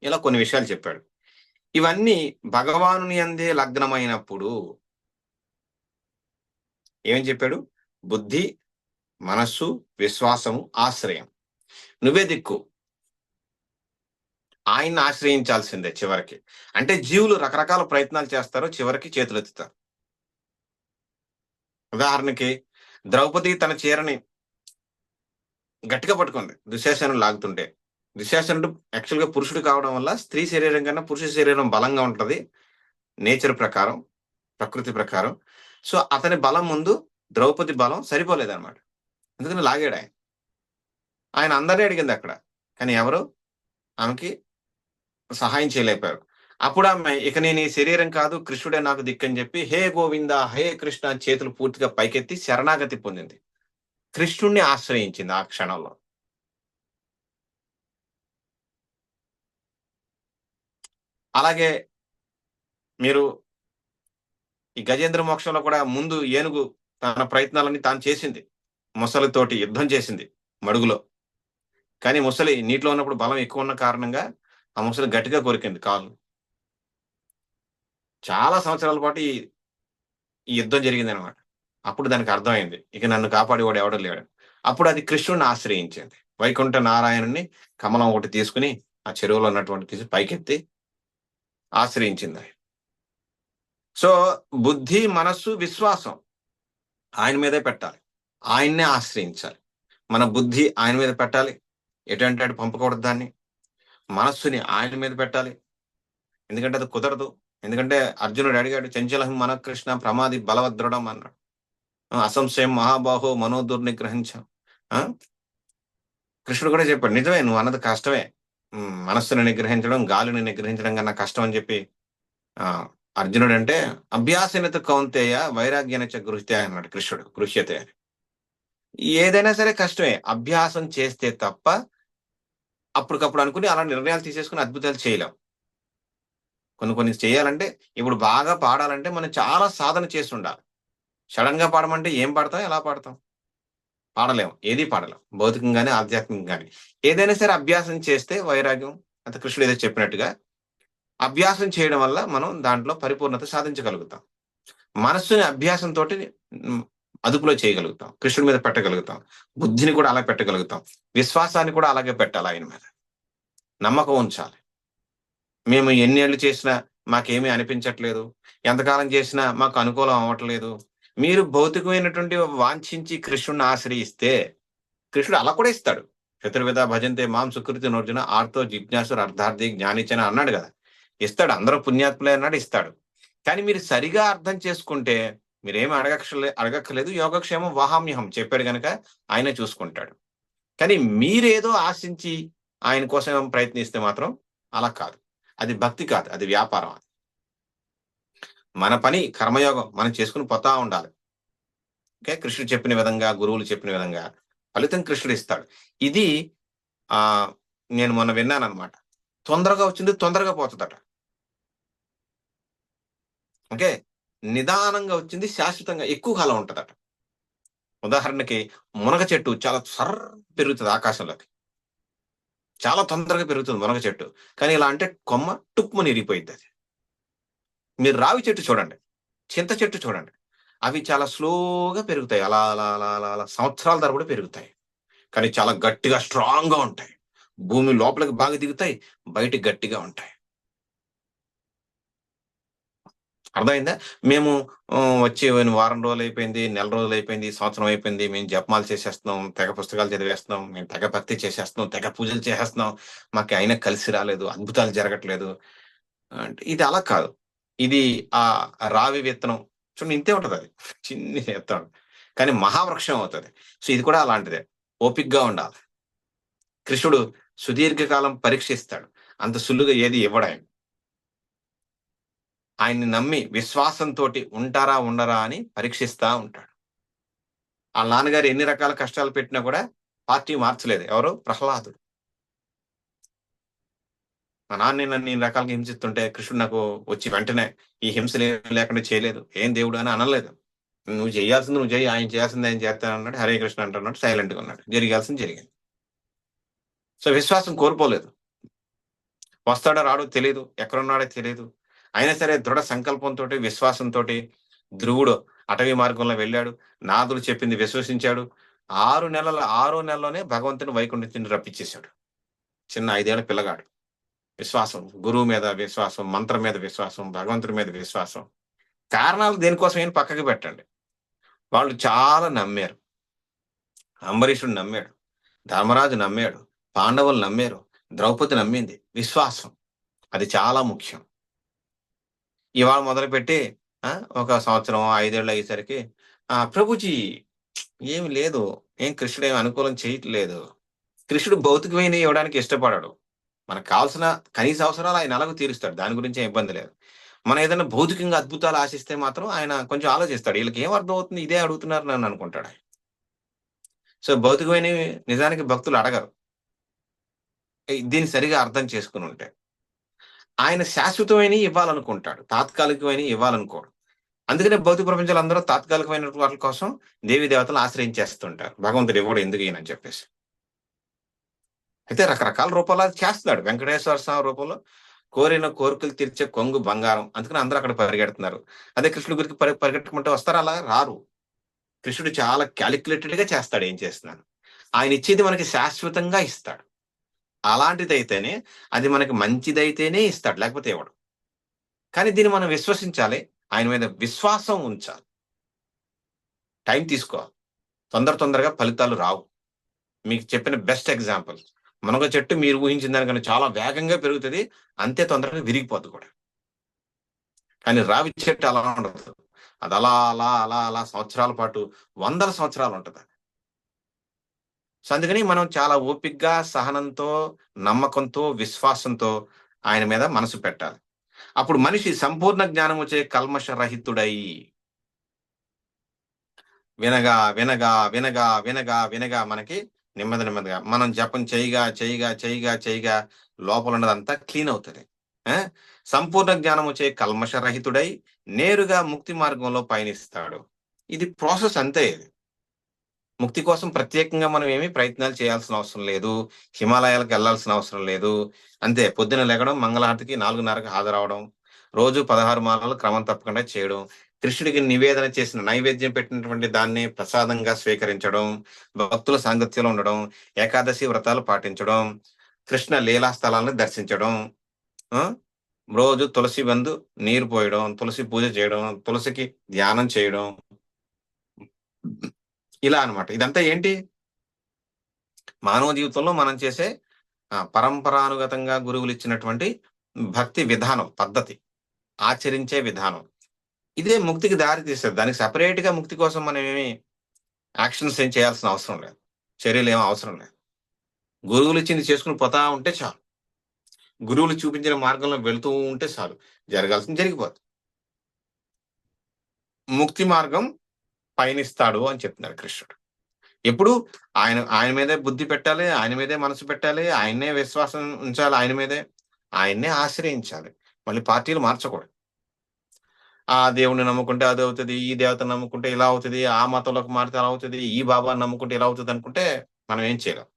ఇలా కొన్ని విషయాలు చెప్పాడు. ఇవన్నీ భగవానుని అందే లగ్నమైనప్పుడు ఏమని చెప్పాడు? బుద్ధి, మనస్సు, విశ్వాసము, ఆశ్రయం. నువ్వే దిక్కు, ఆయన్ని ఆశ్రయించాల్సిందే చివరికి. అంటే జీవులు రకరకాల ప్రయత్నాలు చేస్తారు, చివరికి చేతులెత్తుతారు. ఉదాహరణకి ద్రౌపది తన చీరని గట్టిగా పట్టుకుంది దుశ్శాసనుడు లాగుతుంటే. దుశ్శాసనుడు యాక్చువల్గా పురుషుడు కావడం వల్ల స్త్రీ శరీరం కన్నా పురుష శరీరం బలంగా ఉంటది నేచర్ ప్రకారం, ప్రకృతి ప్రకారం. సో అతని బలం ముందు ద్రౌపది బలం సరిపోలేదన్నమాట. అందుకని లాగాడు ఆయన అందరినీ అడిగింది అక్కడ, కానీ ఎవరు ఆమెకి సహాయం చేయలేకపోయారు. అప్పుడు ఆమె ఇక నేను ఈ శరీరం కాదు, కృష్ణుడే నాకు దిక్కని చెప్పి హే గోవింద, హే కృష్ణ చేతులు పూర్తిగా పైకెత్తి శరణాగతి పొందింది, కృష్ణుణ్ణి ఆశ్రయించింది ఆ క్షణంలో. అలాగే మీరు ఈ గజేంద్ర మోక్షంలో కూడా ముందు ఏనుగు తన ప్రయత్నాలన్నీ తాను చేసింది, ముసలితోటి యుద్ధం చేసింది మడుగులో. కానీ ముసలి నీటిలో ఉన్నప్పుడు బలం ఎక్కువ ఉన్న కారణంగా ఆ ముసలి గట్టిగా కొరికింది కాలు. చాలా సంవత్సరాల పాటు ఈ యుద్ధం జరిగింది అనమాట. అప్పుడు దానికి అర్థమైంది ఇక నన్ను కాపాడేవాడు ఎవడో లేడు. అప్పుడు అది కృష్ణుడిని ఆశ్రయించింది. వైకుంఠ నారాయణుని కమలం ఒకటి తీసుకుని ఆ చెరువులో ఉన్నటువంటి తీసి పైకెత్తి ఆశ్రయించింది. సో బుద్ధి, మనస్సు, విశ్వాసం ఆయన మీదే పెట్టాలి, ఆయన్నే ఆశ్రయించాలి. మన బుద్ధి ఆయన మీద పెట్టాలి, ఎటువంటి అటు పంపకూడదు దాన్ని. మనస్సుని ఆయన మీద పెట్టాలి, ఎందుకంటే అది కుదరదు. ఎందుకంటే అర్జునుడు అడిగాడు, చంచలహం మన కృష్ణ ప్రమాది బలవదృఢం అన్నాడు. అసంశయం మహాబాహో మనోదుర్నిగ్రహించాం. కృష్ణుడు కూడా చెప్పాడు, నిజమే నువ్వు అన్నది కష్టమే, మనస్సుని నిగ్రహించడం గాలిని నిగ్రహించడం కన్నా కష్టం అని చెప్పి అర్జునుడు అంటే అభ్యాసనత కౌంతేయ వైరాగ్యనచ గృహ్యతే అన్నాడు కృష్ణుడు. గృహ్యతే అని ఏదైనా సరే కష్టమే, అభ్యాసం చేస్తే తప్ప అప్పటికప్పుడు అనుకుని అలా నిర్ణయాలు తీసేసుకుని అద్భుతాలు చేయలేం. కొన్ని చేయాలంటే ఇప్పుడు బాగా పాడాలంటే మనం చాలా సాధన చేసి ఉండాలి. సడన్ గా పాడమంటే ఏం పాడతాం, ఎలా పాడతాం? పాడలేము, ఏది పాడలేం, భౌతికంగానే ఆధ్యాత్మికంగానే. ఏదైనా సరే అభ్యాసం చేస్తే వైరాగ్యం అంత కృష్ణుడు ఏదో చెప్పినట్టుగా అభ్యాసం చేయడం వల్ల మనం దాంట్లో పరిపూర్ణత సాధించగలుగుతాం. మనస్సుని అభ్యాసంతో అదుపులో చేయగలుగుతాం, కృష్ణుడి మీద పెట్టగలుగుతాం, బుద్ధిని కూడా అలా పెట్టగలుగుతాం, విశ్వాసాన్ని కూడా అలాగే పెట్టాలి, ఆయన మీద నమ్మకం ఉంచాలి. మేము ఎన్ని ఏళ్ళు చేసినా మాకేమీ అనిపించట్లేదు, ఎంతకాలం చేసినా మాకు అనుకూలం అవ్వట్లేదు. మీరు భౌతికమైనటువంటి వాంఛించి కృష్ణుడిని ఆశ్రయిస్తే కృష్ణుడు అలా కూడా ఇస్తాడు. చతుర్విధ భజంతే మాం సుకృతినోర్జున ఆర్తో జిజ్ఞాసురు అర్థార్థి జ్ఞానిచన అన్నాడు కదా. ఇస్తాడు, అందరూ పుణ్యాత్ములే అన్నాడు, ఇస్తాడు. కానీ మీరు సరిగా అర్థం చేసుకుంటే మీరేమి అడగక్కర్లేదు. యోగక్షేమం వహామ్యహం చెప్పాడు గనక ఆయనే చూసుకుంటాడు. కానీ మీరేదో ఆశించి ఆయన కోసం ప్రయత్నిస్తే మాత్రం అలా కాదు. అది భక్తి కాదు, అది వ్యాపారం. మన పని కర్మయోగం మనం చేసుకుని పోతా ఉండాలి. ఓకే, కృష్ణుడు చెప్పిన విధంగా, గురువులు చెప్పిన విధంగా ఫలితం కృష్ణుడు ఇస్తాడు. ఇది నేను మొన్న విన్నాను అనమాట. తొందరగా వచ్చింది తొందరగా పోతుందట. ఓకే, నిదానంగా వచ్చింది శాశ్వతంగా ఎక్కువ కాలం ఉంటుందట. ఉదాహరణకి మునగ చెట్టు చాలా పెరుగుతుంది ఆకాశంలోకి, చాలా తొందరగా పెరుగుతుంది మునగ చెట్టు. కానీ ఇలా అంటే కొమ్మ టుక్మని ఇరిగిపోయింది. అది మీరు రావి చెట్టు చూడండి, చింత చెట్టు చూడండి, అవి చాలా స్లోగా పెరుగుతాయి. అలా అలా అలా అలా అలా సంవత్సరాల తరబడి పెరుగుతాయి. కానీ చాలా గట్టిగా స్ట్రాంగ్ గా ఉంటాయి. భూమి లోపలికి బాగా దిగుతాయి, బయటికి గట్టిగా ఉంటాయి. అర్థమైందా? మేము వచ్చి వారం రోజులు అయిపోయింది, నెల రోజులు అయిపోయింది, సంవత్సరం అయిపోయింది, మేము జపమాలు చేసేస్తున్నాం, తెగ పుస్తకాలు చదివేస్తున్నాం, మేము తెగ భక్తి చేసేస్తున్నాం, తెగ పూజలు చేసేస్తున్నాం, మాకు అయినా కలిసి రాలేదు, అద్భుతాలు జరగట్లేదు అంటే ఇది అలా కాదు. ఇది ఆ రావి విత్తనం చూడండి, ఇంతే ఉంటది, అది చిన్ని విత్తనం కానీ మహావృక్షం అవుతుంది. సో ఇది కూడా అలాంటిదే, ఓపిక్గా ఉండాలి. కృష్ణుడు సుదీర్ఘకాలం పరీక్షిస్తాడు, అంత సులువుగా ఏది ఇవ్వడాయన. ఆయన్ని నమ్మి విశ్వాసంతో ఉంటారా ఉండరా అని పరీక్షిస్తా ఉంటాడు. ఆ నాన్నగారు ఎన్ని రకాల కష్టాలు పెట్టినా కూడా పార్టీ మార్చలేదు. ఎవరు? ప్రహ్లాదుడు. మా నాన్న నన్ను ఇన్ని రకాలుగా హింసిస్తుంటే కృష్ణుడు నాకు వచ్చి వెంటనే ఈ హింసలు ఏం లేకుండా చేయలేదు. ఏం దేవుడు అని అనలేదు. నువ్వు చేయాల్సింది నువ్వు చేయి, ఆయన చేయాల్సింది ఆయన చేస్తాను అన్నాడు. హరే కృష్ణ అంటున్నాడు, సైలెంట్ గా ఉన్నాడు. జరిగాల్సింది జరిగింది. సో విశ్వాసం కోల్పోలేదు. వస్తాడో రాడో తెలియదు, ఎక్కడున్నాడో తెలియదు, అయినా సరే దృఢ సంకల్పంతో విశ్వాసంతో ధ్రువుడు అటవీ మార్గంలో వెళ్ళాడు. నాదుడు చెప్పింది విశ్వసించాడు. 6 నెలలోనే భగవంతుని వైకుంఠం రప్పించేశాడు. చిన్న 5 ఏళ్ల పిల్లగాడు. విశ్వాసం, గురువు మీద విశ్వాసం, మంత్రం మీద విశ్వాసం, భగవంతుడి మీద విశ్వాసం. కారణాలు దేనికోసం ఏం పక్కకి పెట్టండి. వాళ్ళు చాలా నమ్మారు. అంబరీషుడు నమ్మాడు, ధర్మరాజు నమ్మాడు, పాండవులు నమ్మారు, ద్రౌపది నమ్మింది. విశ్వాసం అది చాలా ముఖ్యం. ఇవాళ మొదలుపెట్టి ఒక సంవత్సరం 5 ఏళ్ళు అయ్యేసరికి ప్రభుజీ ఏమి లేదు, ఏం కృష్ణుడు ఏమి అనుకూలం చేయట్లేదు. కృష్ణుడు భౌతికమైన ఇవ్వడానికి ఇష్టపడాడు. మనకు కావాల్సిన కనీస అవసరాలు ఆయన ఎలాగో తీరుస్తాడు, దాని గురించి ఏం ఇబ్బంది లేదు. మనం ఏదైనా భౌతికంగా అద్భుతాలు ఆశిస్తే మాత్రం ఆయన కొంచెం ఆలోచిస్తాడు. వీళ్ళకి ఏం అర్థం అవుతుంది, ఇదే అడుగుతున్నారు నన్ను అనుకుంటాడు ఆయన. సో భౌతికమైనవి నిజానికి భక్తులు అడగరు, దీన్ని సరిగా అర్థం చేసుకుని ఉంటే. ఆయన శాశ్వతమైన ఇవ్వాలనుకుంటాడు, తాత్కాలికమైన ఇవ్వాలనుకోడు. అందుకనే భౌతిక ప్రపంచంలో అందరూ తాత్కాలికమైన వాటి కోసం దేవీ దేవతలు ఆశ్రయించేస్తుంటారు. భగవంతుడు ఇవ్వడు ఎందుకు ఈయనని చెప్పేసి. అయితే రకరకాల రూపాలు అది చేస్తున్నాడు. వెంకటేశ్వర స్వామి రూపంలో కోరిన కోరికలు తీర్చే కొంగు బంగారం, అందుకని అందరూ అక్కడ పరిగెడుతున్నారు. అదే కృష్ణుడి గురికి పరిగెట్టమంటే వస్తారా? అలా రారు. కృష్ణుడు చాలా క్యాలిక్యులేటెడ్ గా చేస్తాడు ఏం చేస్తున్నాను. ఆయన ఇచ్చేది మనకి శాశ్వతంగా ఇస్తాడు. అలాంటిదైతేనే, అది మనకి మంచిదైతేనే ఇస్తాడు, లేకపోతే ఇవ్వడు. కానీ దీన్ని మనం విశ్వసించాలి, ఆయన మీద విశ్వాసం ఉంచాలి. టైం తీసుకోవాలి, తొందరగా ఫలితాలు రావు. మీకు చెప్పిన బెస్ట్ ఎగ్జాంపుల్ మునగ చెట్టు మీరు ఊహించిన దానికన్నా చాలా వేగంగా పెరుగుతుంది, అంతే తొందరగా విరిగిపోద్ది కూడా. కానీ రావి చెట్టు అలా ఉండదు. అది అలా అలా అలా అలా సంవత్సరాల పాటు, 100 సంవత్సరాలు ఉంటుంది. సో అందుకని మనం చాలా ఓపికగా, సహనంతో, నమ్మకంతో, విశ్వాసంతో ఆయన మీద మనసు పెట్టాలి. అప్పుడు మనిషి సంపూర్ణ జ్ఞానం వచ్చే కల్మష రహితుడై వినగా వినగా వినగా వినగా వినగా మనకి నెమ్మదిగా మనం జపం చేయగా లోపల ఉన్నదంతా క్లీన్ అవుతుంది. సంపూర్ణ జ్ఞానం వచ్చే కల్మష రహితుడై నేరుగా ముక్తి మార్గంలో పయనిస్తాడు. ఇది ప్రాసెస్ అంతే. ఇది ముక్తి కోసం ప్రత్యేకంగా మనం ఏమి ప్రయత్నాలు చేయాల్సిన అవసరం లేదు, హిమాలయాలకు వెళ్లాల్సిన అవసరం లేదు. అంతే, పొద్దున లెగడం, మంగళహారతికి 4:30కి హాజరవడం, రోజు 16 మాలలు క్రమం తప్పకుండా చేయడం, కృష్ణుడికి నివేదన చేసిన నైవేద్యం పెట్టినటువంటి దాన్ని ప్రసాదంగా స్వీకరించడం, భక్తుల సాంగత్యంలో ఉండడం, ఏకాదశి వ్రతాలు పాటించడం, కృష్ణ లీలా స్థలాలను దర్శించడం, రోజు తులసి బందు నీరు పోయడం, తులసి పూజ చేయడం, తులసికి ధ్యానం చేయడం, ఇలా అన్నమాట. ఇదంతా ఏంటి? మానవ జీవితంలో మనం చేసే పరంపరానుగతంగా గురువులు ఇచ్చినటువంటి భక్తి విధానం, పద్ధతి, ఆచరించే విధానం. ఇదే ముక్తికి దారి తీస్తది. దానికి సెపరేట్‌గా ముక్తి కోసం మనం ఏమి యాక్షన్స్ ఏం చేయాల్సిన అవసరం లేదు. చర్యలేమి అవసరం లేదు. గురువులు ఇచ్చింది చేసుకొని పోతా ఉంటే చాలు. గురువులు చూపించిన మార్గంలో వెళ్తూ ఉంటే చాలు. జరగాల్సింది జరిగిపోతుంది. ముక్తి మార్గం పయనిస్తాడు అని చెప్తున్నారు కృష్ణుడు. ఎప్పుడు ఆయన ఆయన మీదే బుద్ధి పెట్టాలి, ఆయన మీదే మనసు పెట్టాలి, ఆయన్నే విశ్వాసం ఉంచాలి ఆయన మీదే, ఆయన్నే ఆశ్రయించాలి. మళ్ళీ పార్టీలు మార్చకూడదు. ఆ దేవుడిని నమ్ముకుంటే అదవుతది, ఈ దేవతను నమ్ముకుంటే ఇలా అవుతది, ఆ మతంలోకి మారితే అలా అవుతది, ఈ బాబాని నమ్ముకుంటే ఇలా అవుతది అనుకుంటే మనం ఏం చేయలేం.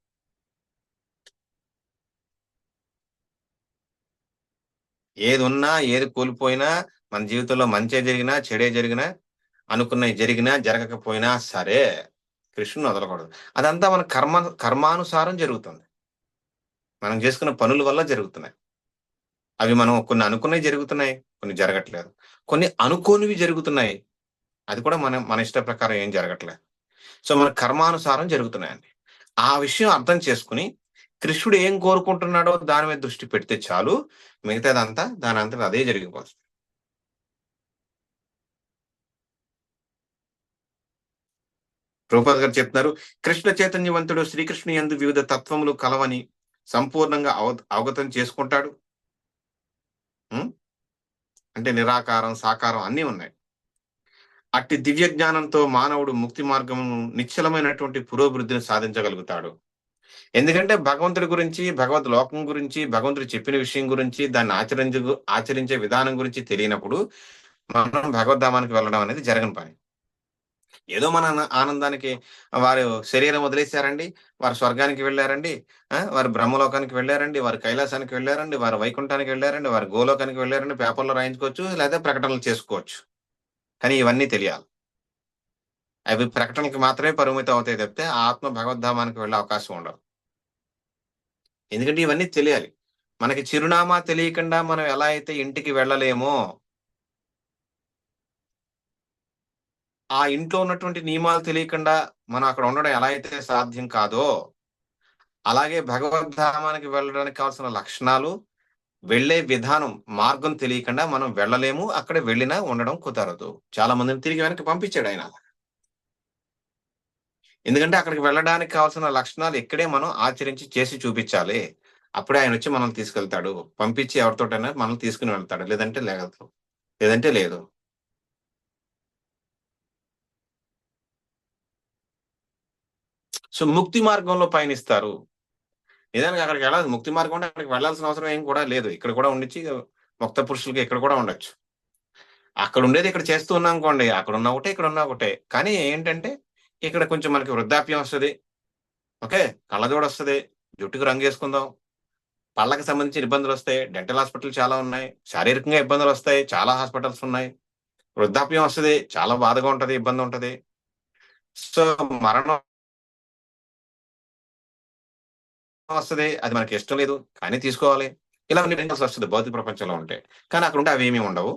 ఏదున్నా, ఏది కోల్పోయినా, మన జీవితంలో మంచే జరిగినా, చెడే జరిగినా, అనుకున్నయి జరిగినా, జరగకపోయినా సరే, కృష్ణుడిని వదలకూడదు. అదంతా మన కర్మానుసారం జరుగుతుంది. మనం చేసుకున్న పనుల వల్ల జరుగుతున్నాయి. అవి మనం కొన్ని అనుకున్నయి జరుగుతున్నాయి, కొన్ని జరగట్లేదు. కొన్ని అనుకోనివి జరుగుతున్నాయి. అది కూడా మన ఇష్ట ప్రకారం ఏం జరగట్లేదు. సో, మన కర్మానుసారం జరుగుతున్నాయండి. ఆ విషయం అర్థం చేసుకొని, కృష్ణుడు ఏం కోరుకుంటున్నాడో దాని మీద దృష్టి పెడితే చాలు. మిగతాదంతా దానంతట అదే జరిగిపోతుంది. ప్రభుపాద గారు చెప్తున్నారు, కృష్ణ చైతన్యవంతుడు శ్రీకృష్ణుని యందు వివిధ తత్వములు కలవని సంపూర్ణంగా అవగతం చేసుకుంటాడు. హ్మ్. అంటే నిరాకారం, సాకారం అన్నీ ఉన్నాయి. అట్టి దివ్య జ్ఞానంతో మానవుడు ముక్తి మార్గమును నిశ్చలమైనటువంటి పురోభివృద్ధిని సాధించగలుగుతాడు. ఎందుకంటే భగవంతుడి గురించి, భగవద్ లోకం గురించి, భగవంతుడు చెప్పిన విషయం గురించి, దాన్ని ఆచరించే విధానం గురించి తెలియనప్పుడు, మనం భగవద్ధామానికి వెళ్ళడం అనేది జరగని పని. ఏదో మన ఆనందానికి వారు శరీరం వదిలేసారండి, వారు స్వర్గానికి వెళ్లారండి, వారు బ్రహ్మలోకానికి వెళ్లారండి, వారు కైలాసానికి వెళ్లారండి, వారు వైకుంఠానికి వెళ్లారండి, వారు గోలోకానికి వెళ్లారండి, పేపర్‌లో రాయించుకోవచ్చు, లేదా ప్రకటనలు చేసుకోవచ్చు. కానీ ఇవన్నీ తెలియాలి. అవి ప్రకటనలకు మాత్రమే పరిమితం అవుతాయి తప్పితే, ఆత్మ భగవద్ధామానికి వెళ్ళే అవకాశం ఉండదు. ఎందుకంటే ఇవన్నీ తెలియాలి. మనకి చిరునామా తెలియకుండా మనం ఎలా అయితే ఇంటికి వెళ్ళలేమో, ఆ ఇంట్లో ఉన్నటువంటి నియమాలు తెలియకుండా మనం అక్కడ ఉండడం ఎలా అయితే సాధ్యం కాదో, అలాగే భగవద్ధామానికి వెళ్ళడానికి కావాల్సిన లక్షణాలు, వెళ్ళే విధానం, మార్గం తెలియకుండా మనం వెళ్ళలేము. అక్కడ వెళ్ళినా ఉండడం కుదరదు. చాలా మందిని తిరిగి వెనక్కి పంపించాడాయన. ఎందుకంటే అక్కడికి వెళ్ళడానికి కావాల్సిన లక్షణాలు ఇక్కడే మనం ఆచరించి చేసి చూపించాలి. అప్పుడే ఆయనొచ్చి మనల్ని తీసుకెళ్తాడు. పంపించి ఎవరితోటైనా మనల్ని తీసుకొని వెళ్తాడు. లేదంటే లేదు. లేదంటే లేదు. సో, ముక్తి మార్గంలో పయనిస్తారు. నిజానికి అక్కడికి వెళ్ళాలి. ముక్తి మార్గం అంటే అక్కడికి వెళ్ళాల్సిన అవసరం ఏం కూడా లేదు. ఇక్కడ కూడా ఉండిచ్చి ముక్త పురుషులకి ఇక్కడ కూడా ఉండొచ్చు. అక్కడుండేది ఇక్కడ చేస్తూ ఉన్నామనుకోండి. అక్కడున్నా ఒకటే, ఇక్కడున్నా ఒకటే. కానీ ఏంటంటే, ఇక్కడ కొంచెం మనకి వృద్ధాప్యం వస్తది. ఓకే. కళ్ళజోడొస్తది. జుట్టుకి రంగేసుకుందాం. పళ్ళకి సంబంధించిన ఇబ్బందులొస్తాయి. డెంటల్ హాస్పిటల్ చాలా ఉన్నాయి. శారీరకంగా ఇబ్బందులొస్తాయి. చాలా హాస్పిటల్స్ ఉన్నాయి. వృద్ధాప్యం వస్తది. చాలా బాధగా ఉంటది. ఇబ్బందుంటది. సో, మరణం వస్తది. అది మనకిష్టం లేదు. కానీ తీసుకోవాలి. ఇలా కొన్ని వస్తది భౌతిక ప్రపంచంలో ఉంటే. కానీ అక్కడుంటే అవేమీ ఉండవు.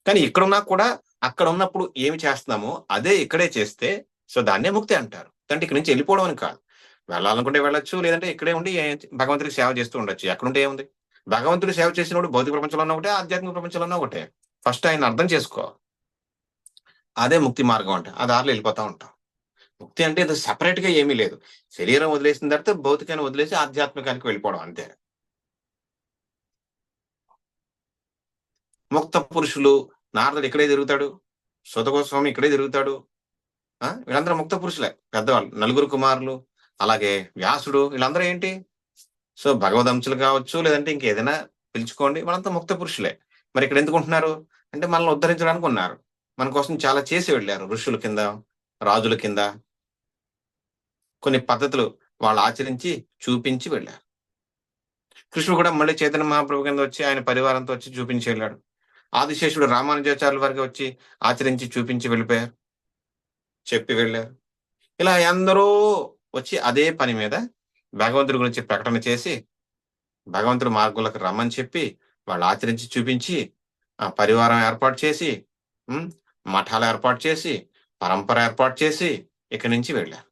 కానీ ఇక్కడున్నా కూడా అక్కడున్నప్పుడు ఏమి చేస్తున్నామో అదే ఇక్కడే చేస్తే సో, దాన్నే ముక్తి అంటారు. అంటే ఇక్కడి నుంచి ఎళ్ళిపోవడం అని కాదు. వెళ్ళాలనుకుంటే వెళ్ళొచ్చు. లేదంటే ఇక్కడే ఉండి భగవంతుడికి సేవ చేస్తూ ఉండొచ్చు. ఎక్కడుంటే ఏముంది? భగవంతుడు సేవ చేసినప్పుడు భౌతిక ప్రపంచంలో ఉన్న ఒకటే, ఆధ్యాత్మిక ప్రపంచంలో ఉన్న ఒకటే. ఫస్ట్ ఆయన్ని అర్థం చేసుకోవాలి. అదే ముక్తి మార్గం అంటే. ఆ దారిలో ఎళ్ళిపోతా ఉంటాం. ముక్తి అంటే ఏదో సెపరేట్‌గా ఏమీ లేదు. శరీరం వదిలేసిన తర్వాత భౌతికాన్ని వదిలేసి ఆధ్యాత్మికానికి వెళ్ళిపోవడం అంతే. ముక్త పురుషులు నారదుడు ఇక్కడే తిరుగుతాడు. సుతగోస్వామి ఇక్కడే తిరుగుతాడు. వీళ్ళందరూ ముక్త పురుషులే పెద్దవాళ్ళు. నలుగురు కుమారులు, అలాగే వ్యాసుడు వీళ్ళందరూ ఏంటి? సో, భగవదంశులు కావచ్చు, లేదంటే ఇంకేదైనా పిలుచుకోండి. వాళ్ళంతా ముక్త పురుషులే. మరి ఇక్కడ ఎందుకుంటున్నారు? అంటే మనల్ని ఉద్ధరించడానికి ఉన్నారు. మన కోసం చాలా చేసి వెళ్లారు. ఋషుల కింద, రాజుల కింద కొన్ని పద్ధతులు వాళ్ళు ఆచరించి, చూపించి వెళ్లారు. కృష్ణుడు కూడా మళ్ళీ చైతన్య మహాప్రభు కింద వచ్చి ఆయన పరివారంతో వచ్చి చూపించి వెళ్ళాడు. ఆదిశేషుడు రామానుజాచార్యుల వరకు వచ్చి ఆచరించి చూపించి వెళ్ళిపోయారు. చెప్పి వెళ్ళారు. ఇలా ఎందరో వచ్చి అదే పని మీద భగవంతుడి గురించి ప్రకటన చేసి, భగవంతుడి మార్గంలోకి రమ్మని చెప్పి, వాళ్ళు ఆచరించి చూపించి ఆ పరివారం ఏర్పాటు చేసి మఠాలు ఏర్పాటు చేసి పరంపర ఏర్పాటు చేసి ఇక్కడి నుంచి వెళ్ళారు.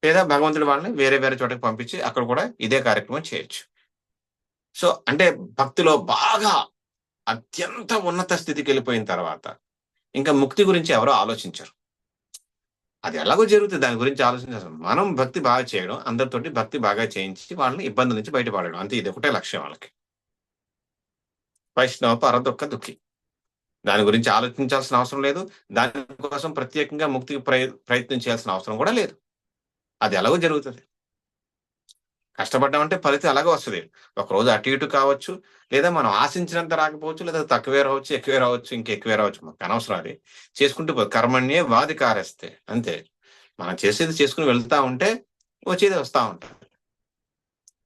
లేదా భగవంతుడి వాళ్ళని వేరే వేరే చోటకి పంపించి అక్కడ కూడా ఇదే కార్యక్రమం చేయొచ్చు. సో అంటే భక్తిలో బాగా అత్యంత ఉన్నత స్థితికి వెళ్ళిపోయిన తర్వాత ఇంకా ముక్తి గురించి ఎవరో ఆలోచించరు. అది ఎలాగో జరుగుతుంది, దాని గురించి ఆలోచించారు. మనం భక్తి బాగా చేయడం, అందరితోటి భక్తి బాగా చేయించి వాళ్ళని ఇబ్బందుల నుంచి బయటపడడం, అంతే. ఇది ఒకటే లక్ష్యం వాళ్ళకి. వైష్ణవ పరదుఃఖ దుఃఖి. దాని గురించి ఆలోచించాల్సిన అవసరం లేదు. దానికోసం ప్రత్యేకంగా ముక్తికి ప్రయత్నం చేయాల్సిన అవసరం కూడా లేదు. అది ఎలాగో జరుగుతుంది. కష్టపడ్డామంటే ఫలితం అలాగే వస్తుంది. ఒకరోజు అటు ఇటు కావచ్చు, లేదా మనం ఆశించినంత రాకపోవచ్చు, లేదా తక్కువే రావచ్చు, ఎక్కువే రావచ్చు, ఇంకెక్కువే రావచ్చు. మనకు అనవసరం. అది చేసుకుంటూ కర్మణ్యే వాదికారస్తే, అంతే. మనం చేసేది చేసుకుని వెళ్తా ఉంటే వచ్చేది వస్తా ఉంటుంది.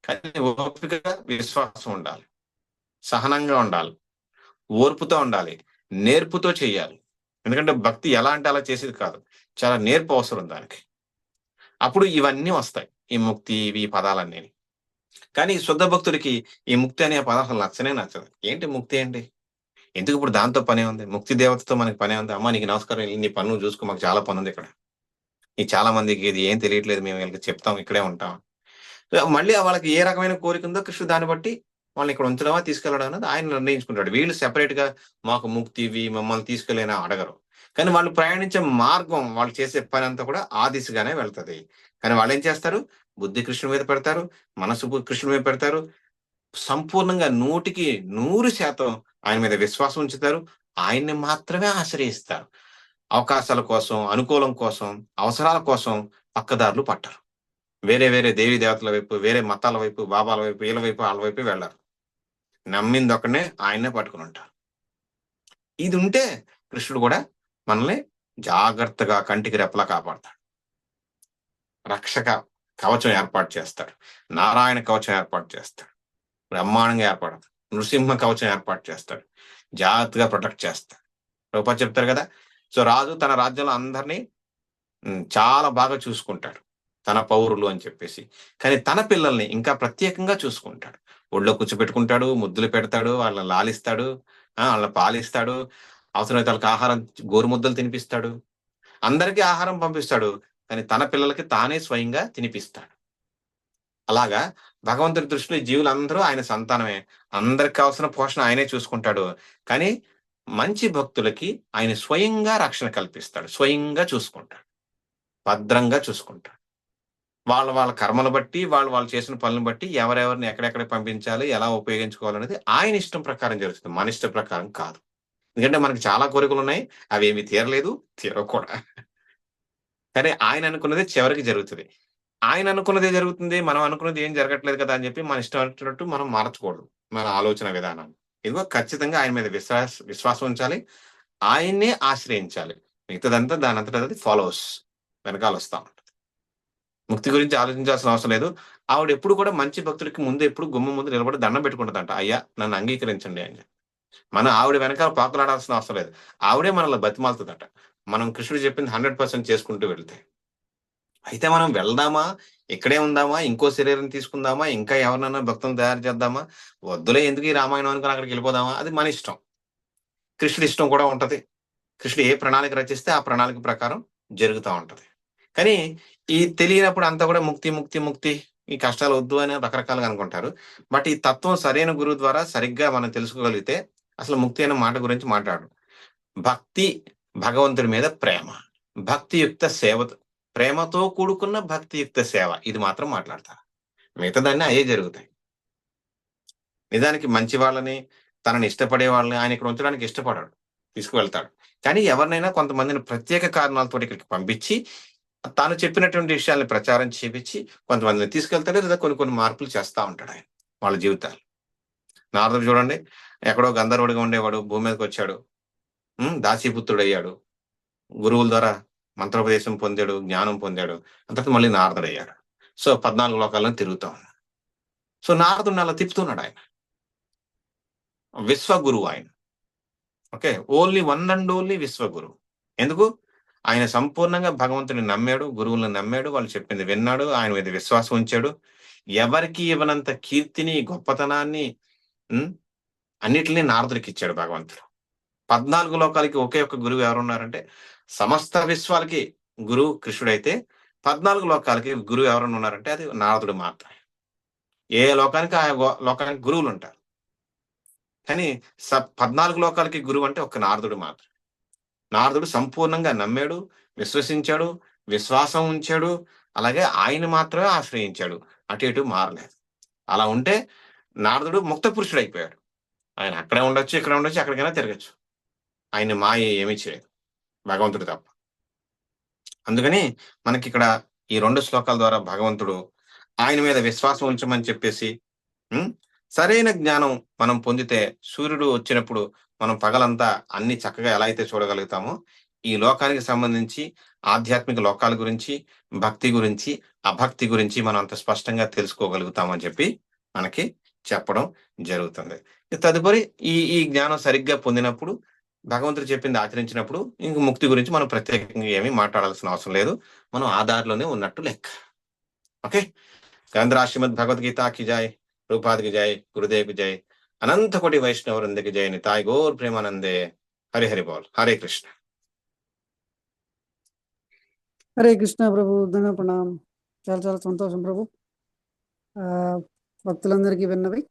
కానీ ఓపికగా విశ్వాసం ఉండాలి, సహనంగా ఉండాలి, ఓర్పుతో ఉండాలి, నేర్పుతో చేయాలి. ఎందుకంటే భక్తి ఎలా అంటే అలా చేసేది కాదు, చాలా నేర్పు అవసరం దానికి. అప్పుడు ఇవన్నీ వస్తాయి, ఈ ముక్తి, ఈ పదాలన్నీ. కానీ శుద్ధ భక్తుడికి ఈ ముక్తి అనే పదం అసలు నచ్చనే నచ్చదు. ఏంటి ముక్తి ఏంటి? ఎందుకు ఇప్పుడు దాంతో పనే ఉంది? ముక్తి దేవతతో మనకి పనే ఉంది? అమ్మ నీకు నమస్కారం, నీ పన్ను చూసుకో, మాకు చాలా పని ఉంది ఇక్కడ. ఈ చాలా మందికి ఇది ఏం తెలియట్లేదు, మేము వీళ్ళకి చెప్తాం, ఇక్కడే ఉంటాం. మళ్ళీ వాళ్ళకి ఏ రకమైన కోరిక ఉందో కృష్ణుడు దాన్ని బట్టి వాళ్ళని ఇక్కడ ఉంచడమా తీసుకెళ్ళడం అనేది ఆయన నిర్ణయించుకుంటాడు. వీళ్ళు సెపరేట్ గా మాకు ముక్తి ఇవి మమ్మల్ని తీసుకెళ్ళైనా అడగరు. కానీ వాళ్ళు ప్రయాణించే మార్గం, వాళ్ళు చేసే పని అంతా కూడా ఆ దిశగానే వెళ్తది. కానీ వాళ్ళు ఏం చేస్తారు? బుద్ధి కృష్ణుడి మీద పెడతారు, మనసు కృష్ణుడి మీద పెడతారు, సంపూర్ణంగా 100% ఆయన మీద విశ్వాసం ఉంచుతారు, ఆయన్ని మాత్రమే ఆశ్రయిస్తారు. అవకాశాల కోసం, అనుకూలం కోసం, అవసరాల కోసం పక్కదారులు పట్టరు. వేరే వేరే దేవీ దేవతల వైపు, వేరే మతాల వైపు, బాబాల వైపు, వీళ్ళ వైపు, వాళ్ళ వైపు వెళ్ళారు. నమ్మింది ఒకనే, ఆయన్నే పట్టుకుని ఉంటారు. ఇది ఉంటే కృష్ణుడు కూడా మనల్ని జాగ్రత్తగా కంటికి రెప్పలా కాపాడతాడు. రక్షక కవచం ఏర్పాటు చేస్తాడు, నారాయణ కవచం ఏర్పాటు చేస్తాడు, బ్రహ్మాండంగా ఏర్పడతాడు, నృసింహ కవచం ఏర్పాటు చేస్తాడు, జాగ్రత్తగా ప్రొటెక్ట్ చేస్తాడు. ప్రభుపాద చెప్తారు కదా, సో రాజు తన రాజ్యంలో అందరినీ చాలా బాగా చూసుకుంటాడు, తన పౌరులు అని చెప్పేసి. కానీ తన పిల్లల్ని ఇంకా ప్రత్యేకంగా చూసుకుంటాడు. ఒళ్ళో కూర్చోబెట్టుకుంటాడు, ముద్దులు పెడతాడు, వాళ్ళని లాలిస్తాడు, వాళ్ళని పాలిస్తాడు, అవసరమైతే వాళ్ళకి ఆహారం, గోరుముద్దలు తినిపిస్తాడు, అందరికీ ఆహారం పంపిస్తాడు. కానీ తన పిల్లలకి తానే స్వయంగా తినిపిస్తాడు. అలాగా భగవంతుడి దృష్టిలో జీవులందరూ ఆయన సంతానమే, అందరికి కావాల్సిన పోషణ ఆయనే చూసుకుంటాడు. కానీ మంచి భక్తులకి ఆయన స్వయంగా రక్షణ కల్పిస్తాడు, స్వయంగా చూసుకుంటాడు, భద్రంగా చూసుకుంటాడు. వాళ్ళ కర్మలు బట్టి, వాళ్ళు చేసిన పనులను బట్టి ఎవరెవరిని ఎక్కడెక్కడ పంపించాలి, ఎలా ఉపయోగించుకోవాలనేది ఆయన ఇష్టం ప్రకారం జరుగుతుంది, మన ఇష్టం ప్రకారం కాదు. ఎందుకంటే మనకి చాలా కోరికలు ఉన్నాయి, అవి ఏమి తీరలేదు, తీరవు కూడా. కానీ ఆయన అనుకున్నది చివరికి జరుగుతుంది. ఆయన అనుకున్నదే జరుగుతుంది, మనం అనుకున్నది ఏం జరగట్లేదు కదా అని చెప్పి మన ఇష్టం వచ్చినట్టు మనం మార్చకూడదు మన ఆలోచన విధానాన్ని. ఇదిగో ఖచ్చితంగా ఆయన మీద విశ్వాసం ఉంచాలి, ఆయన్నే ఆశ్రయించాలి. మిగతాదంతా దాని అంతటా అది ఫాలోవర్స్ వెనకాల వస్తా ఉంటుంది. ముక్తి గురించి ఆలోచించాల్సిన అవసరం లేదు. ఆవిడ ఎప్పుడు కూడా మంచి భక్తుడికి ముందు ఎప్పుడు గుమ్మ ముందు నిలబడి దండం పెట్టుకుంటుందంట, అయ్యా నన్ను అంగీకరించండి అని. మనం ఆవిడ వెనకాల పాకులాడాల్సిన అవసరం లేదు, ఆవిడే మనల్ని బతిమాలుతుందట. మనం కృష్ణుడు చెప్పింది 100% చేసుకుంటూ వెళ్తే. అయితే మనం వెళ్దామా, ఇక్కడే ఉందామా, ఇంకో శరీరం తీసుకుందామా, ఇంకా ఎవరినైనా భక్తులను తయారు చేద్దామా, వద్దులే ఎందుకు ఈ రామాయణం అనుకుని అక్కడికి వెళ్ళిపోదామా, అది మన ఇష్టం. కృష్ణుడి ఇష్టం కూడా ఉంటది. కృష్ణుడు ఏ ప్రణాళిక రచిస్తే ఆ ప్రణాళిక ప్రకారం జరుగుతూ ఉంటది. కానీ ఈ తెలియనప్పుడు అంతా కూడా ముక్తి ముక్తి ముక్తి, ఈ కష్టాలు వద్దు అని రకరకాలుగా అనుకుంటారు. బట్ ఈ తత్వం సరైన గురువు ద్వారా సరిగ్గా మనం తెలుసుకోగలిగితే అసలు ముక్తి అనే మాట గురించి మాట్లాడు. భక్తి భగవంతుడి మీద ప్రేమ, భక్తియుక్త సేవ, ప్రేమతో కూడుకున్న భక్తియుక్త సేవ, ఇది మాత్రం మాట్లాడతారు. మిగతాదన్నీ అయ్యే జరుగుతాయి. నిజానికి మంచి వాళ్ళని, తనని ఇష్టపడే వాళ్ళని ఆయన ఇక్కడ ఉంచడానికి ఇష్టపడాడు, తీసుకువెళ్తాడు. కానీ ఎవరినైనా కొంతమందిని ప్రత్యేక కారణాలతో ఇక్కడికి పంపించి తాను చెప్పినటువంటి విషయాల్ని ప్రచారం చేపించి కొంతమందిని తీసుకెళ్తాడు, లేదా కొన్ని మార్పులు చేస్తా ఉంటాడు ఆయన వాళ్ళ జీవితాలు. నారదుడు చూడండి, ఎక్కడో గంధర్వుడిగా ఉండేవాడు, భూమి మీదకి వచ్చాడు, దాసీపుత్రుడు అయ్యాడు, గురువుల ద్వారా మంత్రోపదేశం పొందాడు, జ్ఞానం పొందాడు, అంతకు మళ్ళీ నారదుడు అయ్యాడు. సో 14 లోకాలను తిరుగుతా ఉన్నాడు. సో నారదుడిని అలా తిప్పుతున్నాడు ఆయన, విశ్వగురువు ఆయన. Okay, only one and only విశ్వగురువు. ఎందుకు? ఆయన సంపూర్ణంగా భగవంతుని నమ్మాడు, గురువులను నమ్మాడు, వాళ్ళు చెప్పింది విన్నాడు, ఆయన మీద విశ్వాసం ఉంచాడు. ఎవరికి ఇవ్వనంత కీర్తిని, గొప్పతనాన్ని, ఉమ్, అన్నిటినీ నారదుడికి ఇచ్చాడు భగవంతుడు. 14 లోకాలకి ఒకే ఒక్క గురువు ఎవరున్నారంటే, సమస్త విశ్వాలకి గురువు కృష్ణుడైతే 14 లోకాలకి గురువు ఎవరన్నా ఉన్నారంటే అది నారదుడు మాత్రమే. ఏ లోకానికి ఆ లోకానికి గురువులు ఉంటారు. కానీ 14 లోకాలకి గురువు అంటే ఒక్క నారదుడు మాత్రమే. నారదుడు సంపూర్ణంగా నమ్మాడు, విశ్వసించాడు, విశ్వాసం ఉంచాడు. అలాగే ఆయన మాత్రమే ఆశ్రయించాడు. అటు ఇటు మారలేదు. అలా ఉంటే నారదుడు ముక్త పురుషుడైపోయాడు. ఆయన అక్కడే ఉండొచ్చు, ఇక్కడ ఉండొచ్చు, ఎక్కడికైనా తిరగచ్చు. ఆయన మాయ ఏమీ చేయదు, భగవంతుడు తప్ప. అందుకని మనకిక్కడ ఈ 2 శ్లోకాల ద్వారా భగవంతుడు ఆయన మీద విశ్వాసం ఉంచమని చెప్పేసి, సరైన జ్ఞానం మనం పొందితే సూర్యుడు వచ్చినప్పుడు మనం పగలంతా అన్ని చక్కగా ఎలా అయితే చూడగలుగుతామో, ఈ లోకానికి సంబంధించి ఆధ్యాత్మిక లోకాల గురించి, భక్తి గురించి, అభక్తి గురించి మనం అంత స్పష్టంగా తెలుసుకోగలుగుతామని చెప్పి మనకి చెప్పడం జరుగుతుంది. తదుపరి ఈ ఈ జ్ఞానం సరిగ్గా పొందినప్పుడు, భగవంతుడు చెప్పింది ఆచరించినప్పుడు ఇంక ముక్తి గురించి మనం ప్రత్యేకంగా ఏమీ మాట్లాడాల్సిన అవసరం లేదు. మనం ఆ దారిలోనే ఉన్నట్టు లెక్క. ఓకే. గ్రంథ శ్రీమద్ భగవద్గీతకి జై, రూపాదికి జై, గురుదేవ్కి జై, అనంత కోటి వైష్ణవ వృందకి జై, నితాయ్ గౌర్ ప్రేమానందే. హరి హరి బోల్. హరే కృష్ణ. హరే కృష్ణ ప్రభు, ధన్య ప్రణాం. చాలా చాలా సంతోషం ప్రభు. భక్తులందరికీ విన్నవి